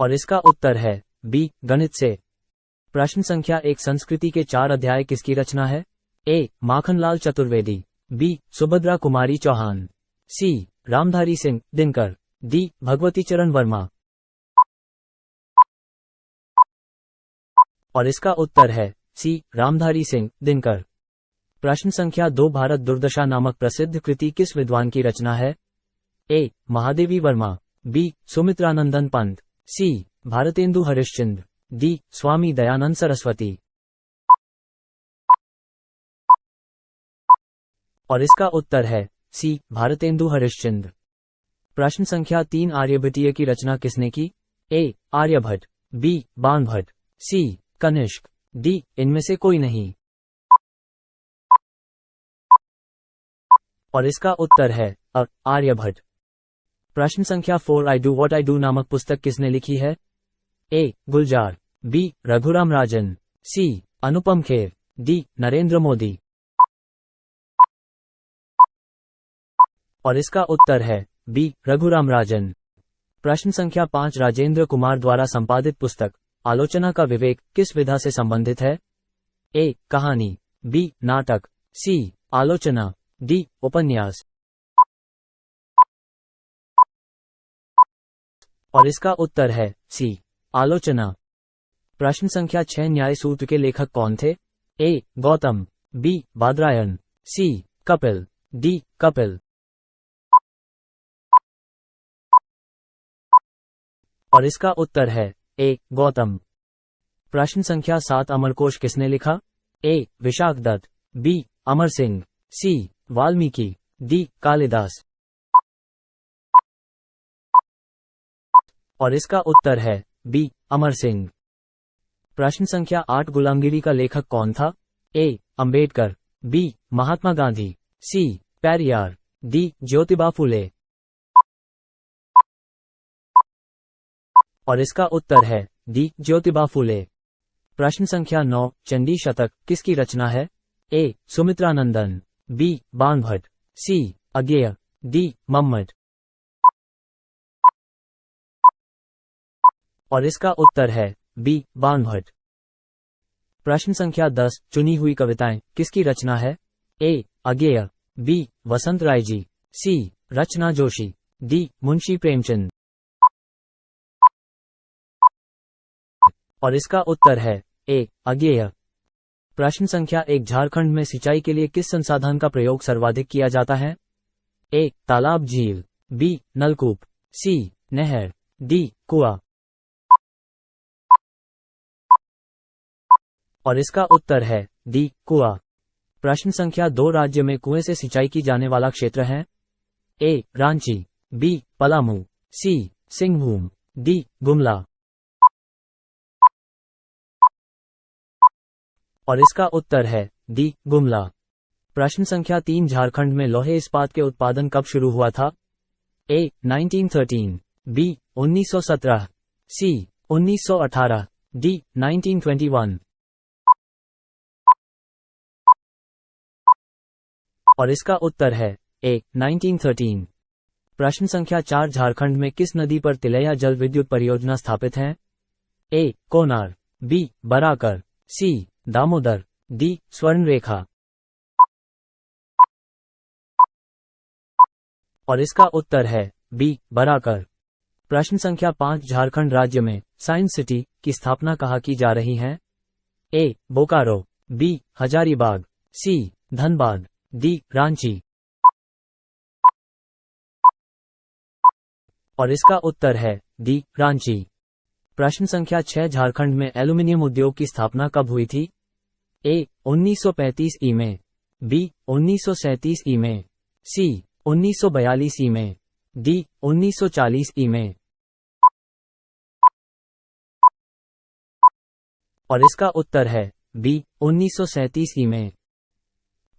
और इसका उत्तर है बी. गणित से। प्रश्न संख्या 1 संस्कृति के 4 अध्याय किसकी रचना है? ए. माखनलाल चतुर्वेदी, बी. सुभद्रा कुमारी चौहान, सी. रामधारी सिंह दिनकर, डी. भगवती चरण वर्मा। और इसका उत्तर है सी. रामधारी सिंह दिनकर। प्रश्न संख्या 2 भारत दुर्दशा नामक प्रसिद्ध कृति किस विद्वान की रचना है? ए. महादेवी वर्मा, बी. सुमित्रानंदन पंत, सी. भारतेंदु हरिश्चंद्र, डी. स्वामी दयानंद सरस्वती। और इसका उत्तर है सी. भारतेंदु हरिश्चंद्र। प्रश्न संख्या 3 आर्यभट्टीय की रचना किसने की? ए. आर्यभट्ट, बी. बाणभट्ट, सी. कनिष्क, डी. इनमें से कोई नहीं। और इसका उत्तर है अ. आर्यभट्ट। प्रश्न संख्या 4 I do what I do नामक पुस्तक किसने लिखी है? ए. गुलजार, बी. रघुराम राजन, सी. अनुपम खेर, डी. नरेंद्र मोदी। और इसका उत्तर है बी. रघुराम राजन। प्रश्न संख्या 5 राजेंद्र कुमार द्वारा संपादित पुस्तक आलोचना का विवेक किस विधा से संबंधित है? ए. कहानी, बी. नाटक, सी. आलोचना, डी. उपन्यास। और इसका उत्तर है सी. आलोचना। प्रश्न संख्या 6 न्याय सूत्र के लेखक कौन थे? ए. गौतम, बी. बादरायण, सी. कपिल, डी. कपिल। और इसका उत्तर है ए. गौतम। प्रश्न संख्या 7 अमरकोश किसने लिखा? ए. विशाख दत्त, बी. अमर सिंह, सी. वाल्मीकि, डी. कालिदास। और इसका उत्तर है बी. अमर सिंह। प्रश्न संख्या 8 गुलामगिरी का लेखक कौन था? ए. अंबेडकर, बी. महात्मा गांधी, सी. पेरियार, डी. ज्योतिबा फुले। और इसका उत्तर है डी. ज्योतिबा फुले। प्रश्न संख्या 9 चंडी शतक किसकी रचना है? ए. सुमित्रानंदन, बी. बाणभट्ट, सी. अज्ञेय, डी. मम्मट। और इसका उत्तर है बी. बाणभट्ट। प्रश्न संख्या 10 चुनी हुई कविताएं किसकी रचना है? ए. अज्ञेय, बी. वसंत राय जी, सी. रचना जोशी, डी. मुंशी प्रेमचंद। और इसका उत्तर है ए. अज्ञेय। प्रश्न संख्या 1 झारखंड में सिंचाई के लिए किस संसाधन का प्रयोग सर्वाधिक किया जाता है? ए. तालाब झील, बी. नलकूप, सी. नहर, डी. कुआं। और इसका उत्तर है डी. कुआं। प्रश्न संख्या 2 राज्य में कुएं से सिंचाई की जाने वाला क्षेत्र है? ए. रांची, बी. पलामू, सी. सिंहभूम, डी. गुमला। और इसका उत्तर है डी. गुमला। प्रश्न संख्या 3 झारखंड में लोहे इस्पात के उत्पादन कब शुरू हुआ था? ए. 1913, बी. 1917, सी. 1918, डी. 1921। और इसका उत्तर है ए. 1913। प्रश्न संख्या 4 झारखंड में किस नदी पर तिलैया जल विद्युत परियोजना स्थापित है? ए. कोनार, बी. बराकर, सी. दामोदर, डी. स्वर्णरेखा। और इसका उत्तर है बी. बराकर। प्रश्न संख्या 5 झारखंड राज्य में साइंस सिटी की स्थापना कहाँ की जा रही है? ए. बोकारो, बी. हजारीबाग, सी. धनबाद, डी. रांची। और इसका उत्तर है डी रांची। प्रश्न संख्या 6 झारखंड में एल्यूमीनियम उद्योग की स्थापना कब हुई थी? ए 1935 ई में, बी 1937 ई में, सी 1942 ई में, डी 1940 ई में। और इसका उत्तर है बी 1937 ई में।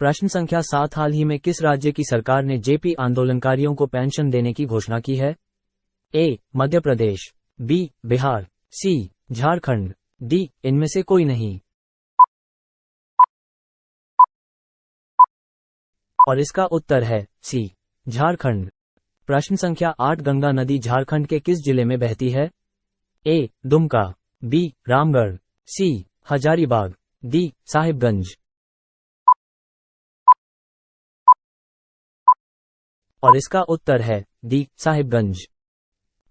प्रश्न संख्या 7 हाल ही में किस राज्य की सरकार ने जेपी आंदोलनकारियों को पेंशन देने की घोषणा की है? ए मध्य प्रदेश, बी बिहार, सी झारखंड, डी इनमें से कोई नहीं। और इसका उत्तर है सी झारखंड। प्रश्न संख्या 8 गंगा नदी झारखंड के किस जिले में बहती है? ए दुमका, बी रामगढ़, सी हजारीबाग, डी साहिबगंज। और इसका उत्तर है डी साहिबगंज।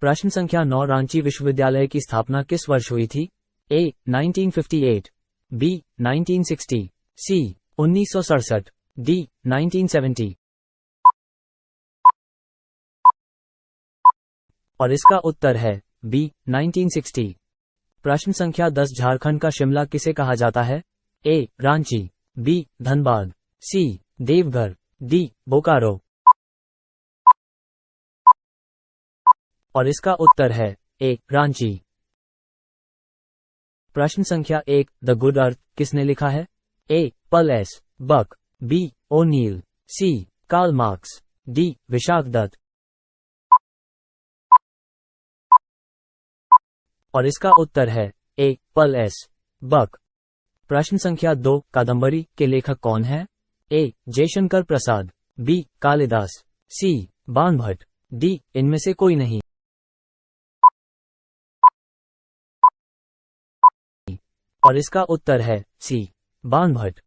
प्रश्न संख्या 9 रांची विश्वविद्यालय की स्थापना किस वर्ष हुई थी? ए 1958, बी 1960, सी 1967, डी 1970। और इसका उत्तर है बी 1960। प्रश्न संख्या 10 झारखंड का शिमला किसे कहा जाता है? ए रांची, बी धनबाद, सी देवघर, डी बोकारो। और इसका उत्तर है ए रांची। प्रश्न संख्या 1 द गुड अर्थ किसने लिखा है? A Pearl S Buck, B O'Neill, C Karl Marx, D Vishakha Datta. और इसका उत्तर है ए पल एस बक। प्रश्न संख्या 2 कादम्बरी के लेखक कौन है? ए जयशंकर प्रसाद, बी कालिदास, सी बाणभट्ट, डी इनमें से कोई नहीं। और इसका उत्तर है सी बाणभट्ट।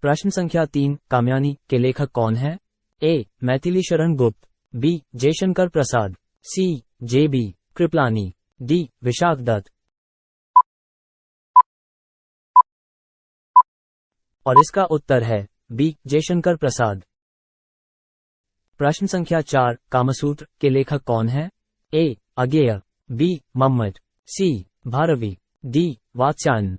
प्रश्न संख्या 3 कामयानी के लेखक कौन है? ए मैथिली शरण गुप्त, बी जयशंकर प्रसाद, सी जेबी कृपलानी, डी विशाख दत्त। और इसका उत्तर है बी जयशंकर प्रसाद। प्रश्न संख्या 4 कामसूत्र के लेखक कौन है? ए अज्ञेय, बी मम्मट, सी भारवी, डी वात्स्यायन।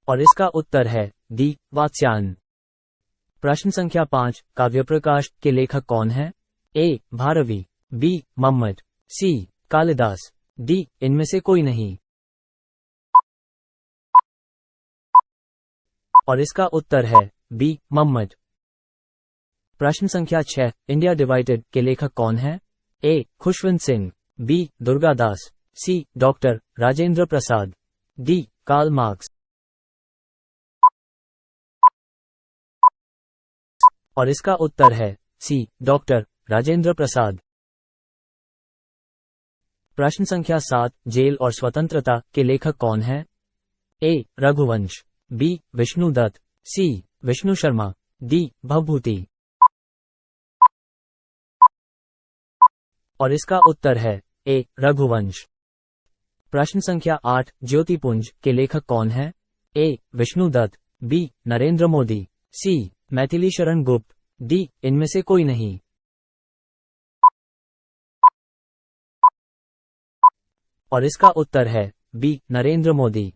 और इसका उत्तर है डी वात्स्यायन। प्रश्न संख्या 5 काव्य प्रकाश के लेखक कौन है? ए भारवी, बी मम्मट, सी कालिदास, डी इनमें से कोई नहीं। और इसका उत्तर है बी मम्मट। प्रश्न संख्या 6 इंडिया डिवाइडेड के लेखक कौन है? ए खुशवंत सिंह, बी दुर्गादास, सी doctor Rajendra Prasad, D Karl Marx. और इसका उत्तर है सी डॉक्टर राजेंद्र प्रसाद। प्रश्न संख्या 7 जेल और स्वतंत्रता के लेखक कौन है? ए रघुवंश, बी विष्णुदत्त, सी विष्णु शर्मा, डी भवभूति। और इसका उत्तर है ए रघुवंश। प्रश्न संख्या 8 ज्योतिपुंज के लेखक कौन है? ए विष्णुदत्त, बी नरेंद्र मोदी, सी मैथिली शरण गुप्त, डी इनमें से कोई नहीं। और इसका उत्तर है बी नरेंद्र मोदी।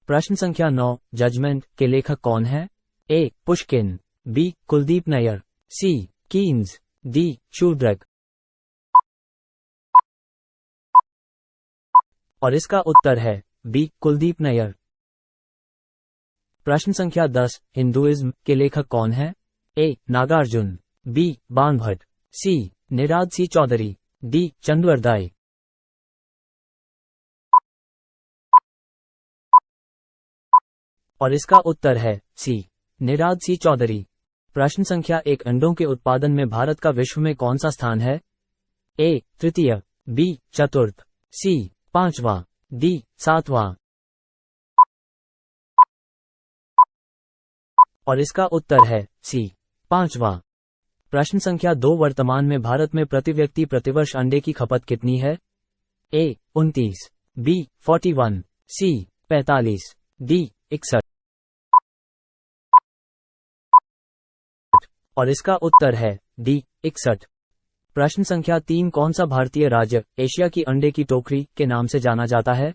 प्रश्न संख्या 9 जजमेंट के लेखक कौन है? ए पुष्किन, बी कुलदीप नैयर, सी कीन्स, डी शूद्रक। और इसका उत्तर है बी कुलदीप नैयर। प्रश्न संख्या 10 हिंदुइज्म के लेखक कौन है? ए नागार्जुन, बी बाणभट्ट, सी निराद सी चौधरी, डी चंद्रवरदाई। और इसका उत्तर है सी निराद सी चौधरी। प्रश्न संख्या 1 अंडों के उत्पादन में भारत का विश्व में कौन सा स्थान है? ए तृतीय, बी चतुर्थ, सी पांचवां, डी सातवां। और इसका उत्तर है सी पांचवां। प्रश्न संख्या 2 वर्तमान में भारत में प्रति व्यक्ति प्रतिवर्ष अंडे की खपत कितनी है? ए 29, बी 41, सी 45, डी 61। और इसका उत्तर है डी 61। प्रश्न संख्या 3, कौन सा भारतीय राज्य एशिया की अंडे की टोकरी के नाम से जाना जाता है?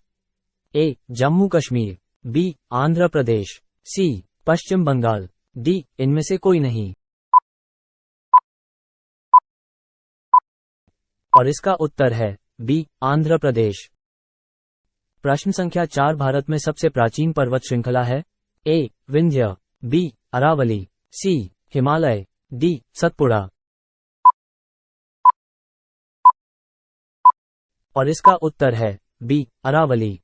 ए जम्मू कश्मीर, बी आंध्र प्रदेश, सी पश्चिम बंगाल, डी इनमें से कोई नहीं। और इसका उत्तर है बी आंध्र प्रदेश। प्रश्न संख्या 4, भारत में सबसे प्राचीन पर्वत श्रृंखला है? ए विंध्य, बी अरावली, सी हिमालय, डी सतपुड़ा। और इसका उत्तर है बी अरावली।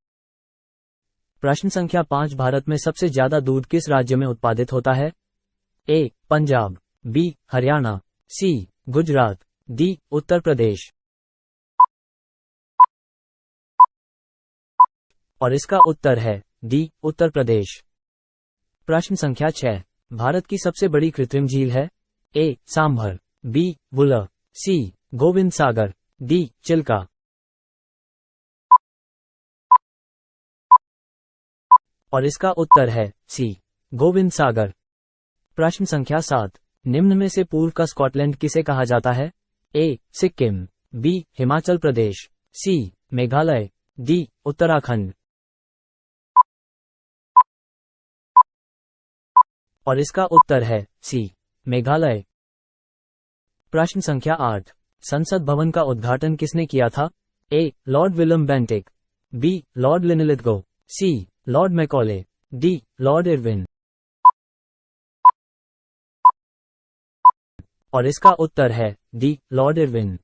प्रश्न संख्या 5, भारत में सबसे ज्यादा दूध किस राज्य में उत्पादित होता है? ए पंजाब, बी हरियाणा, सी गुजरात, डी उत्तर प्रदेश। और इसका उत्तर है डी उत्तर प्रदेश। प्रश्न संख्या 6, भारत की सबसे बड़ी कृत्रिम झील है? ए सांभर, बी वुलर, सी गोविंद सागर, डी चिल्का। और इसका उत्तर है सी गोविंद सागर। प्रश्न संख्या 7, निम्न में से पूर्व का स्कॉटलैंड किसे कहा जाता है? ए सिक्किम, बी हिमाचल प्रदेश, सी मेघालय, डी उत्तराखंड। और इसका उत्तर है सी मेघालय। प्रश्न संख्या 8, संसद भवन का उद्घाटन किसने किया था? A Lord William Bentinck, B Lord Linlithgow, C Lord Macaulay, D Lord Irwin. और इसका उत्तर है डी लॉर्ड इरविन।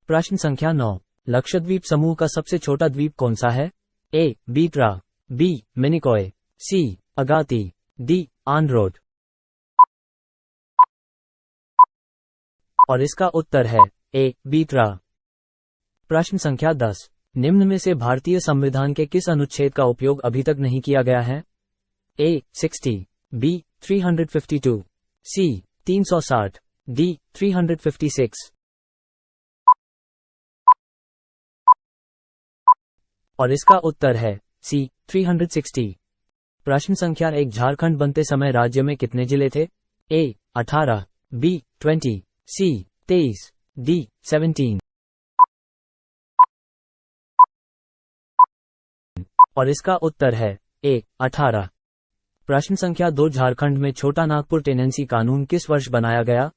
प्रश्न संख्या 9, लक्षद्वीप समूह का सबसे छोटा द्वीप कौन सा है? ए बीट्रा, बी मिनिकॉय, सी अगाती, डी आंड्रोट। और इसका उत्तर है ए बीट्रा। प्रश्न संख्या 10, निम्न में से भारतीय संविधान के किस अनुच्छेद का उपयोग अभी तक नहीं किया गया है? ए 60, बी 352, सी 360, डी 356। और इसका उत्तर है सी 360। प्रश्न संख्या 1, झारखंड बनते समय राज्य में कितने जिले थे? ए 18, बी 20, सी 23, डी 17। और इसका उत्तर है ए 18। प्रश्न संख्या 2, झारखंड में छोटा नागपुर टेनेंसी कानून किस वर्ष बनाया गया?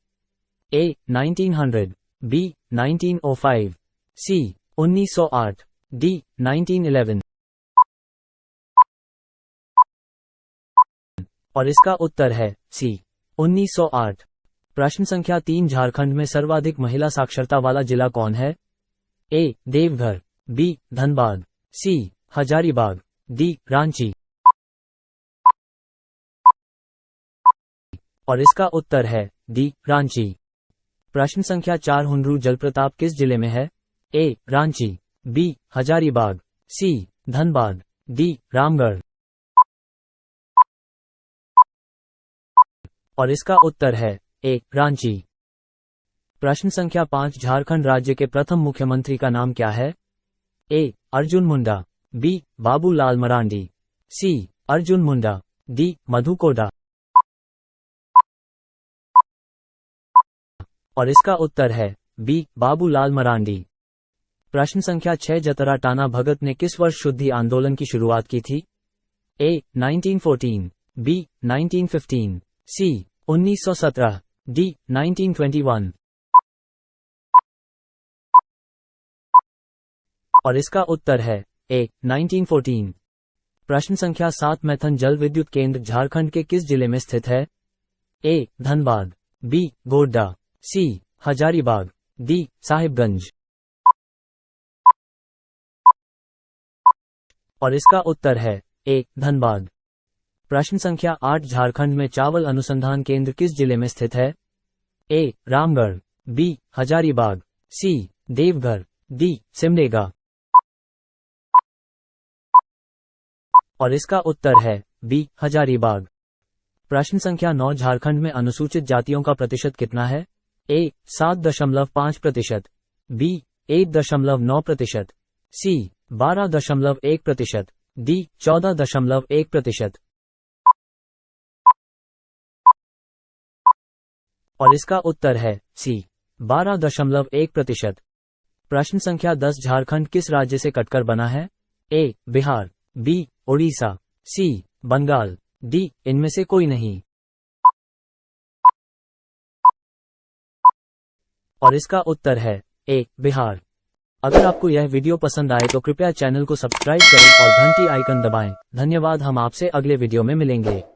ए 1900, बी 1905, सी 1908, डी 1911। और इसका उत्तर है सी 1908। प्रश्न संख्या 3, झारखंड में सर्वाधिक महिला साक्षरता वाला जिला कौन है? ए देवघर, बी धनबाद, सी हजारीबाग, डी रांची। और इसका उत्तर है डी रांची। प्रश्न संख्या 4, हुनरू जलप्रपात किस जिले में है? ए रांची, बी हजारीबाग, सी धनबाद, डी रामगढ़। और इसका उत्तर है ए रांची। प्रश्न संख्या 5, झारखंड राज्य के प्रथम मुख्यमंत्री का नाम क्या है? ए अर्जुन मुंडा, बी बाबूलाल मरांडी, सी अर्जुन मुंडा, डी मधु कोड़ा। और इसका उत्तर है बी बाबूलाल मरांडी। प्रश्न संख्या 6, जतरा टाना भगत ने किस वर्ष शुद्धि आंदोलन की शुरुआत की थी? ए 1914, बी 1915, सी 1917, डी 1921। और इसका उत्तर है ए 1914। प्रश्न संख्या 7, मैथन जल विद्युत केंद्र झारखंड के किस जिले में स्थित है? ए धनबाद, बी गोड्डा, सी हजारीबाग, डी साहिबगंज। और इसका उत्तर है ए धनबाद। प्रश्न संख्या 8, झारखंड में चावल अनुसंधान केंद्र किस जिले में स्थित है? ए रामगढ़, बी हजारीबाग, सी देवघर, डी सिमडेगा। और इसका उत्तर है बी हजारीबाग। प्रश्न संख्या 9, झारखंड में अनुसूचित जातियों का प्रतिशत कितना है? ए 7.5%, बी 1.9%, सी 12.1%, डी 14.1%। और इसका उत्तर है सी 12.1%। प्रश्न संख्या 10 झारखंड किस राज्य से कटकर बना है? ए बिहार, बी उड़ीसा, सी बंगाल, डी इनमें से कोई नहीं। और इसका उत्तर है ए बिहार। अगर आपको यह वीडियो पसंद आए तो कृपया चैनल को सब्सक्राइब करें और घंटी आइकन दबाएं। धन्यवाद। हम आपसे अगले वीडियो में मिलेंगे।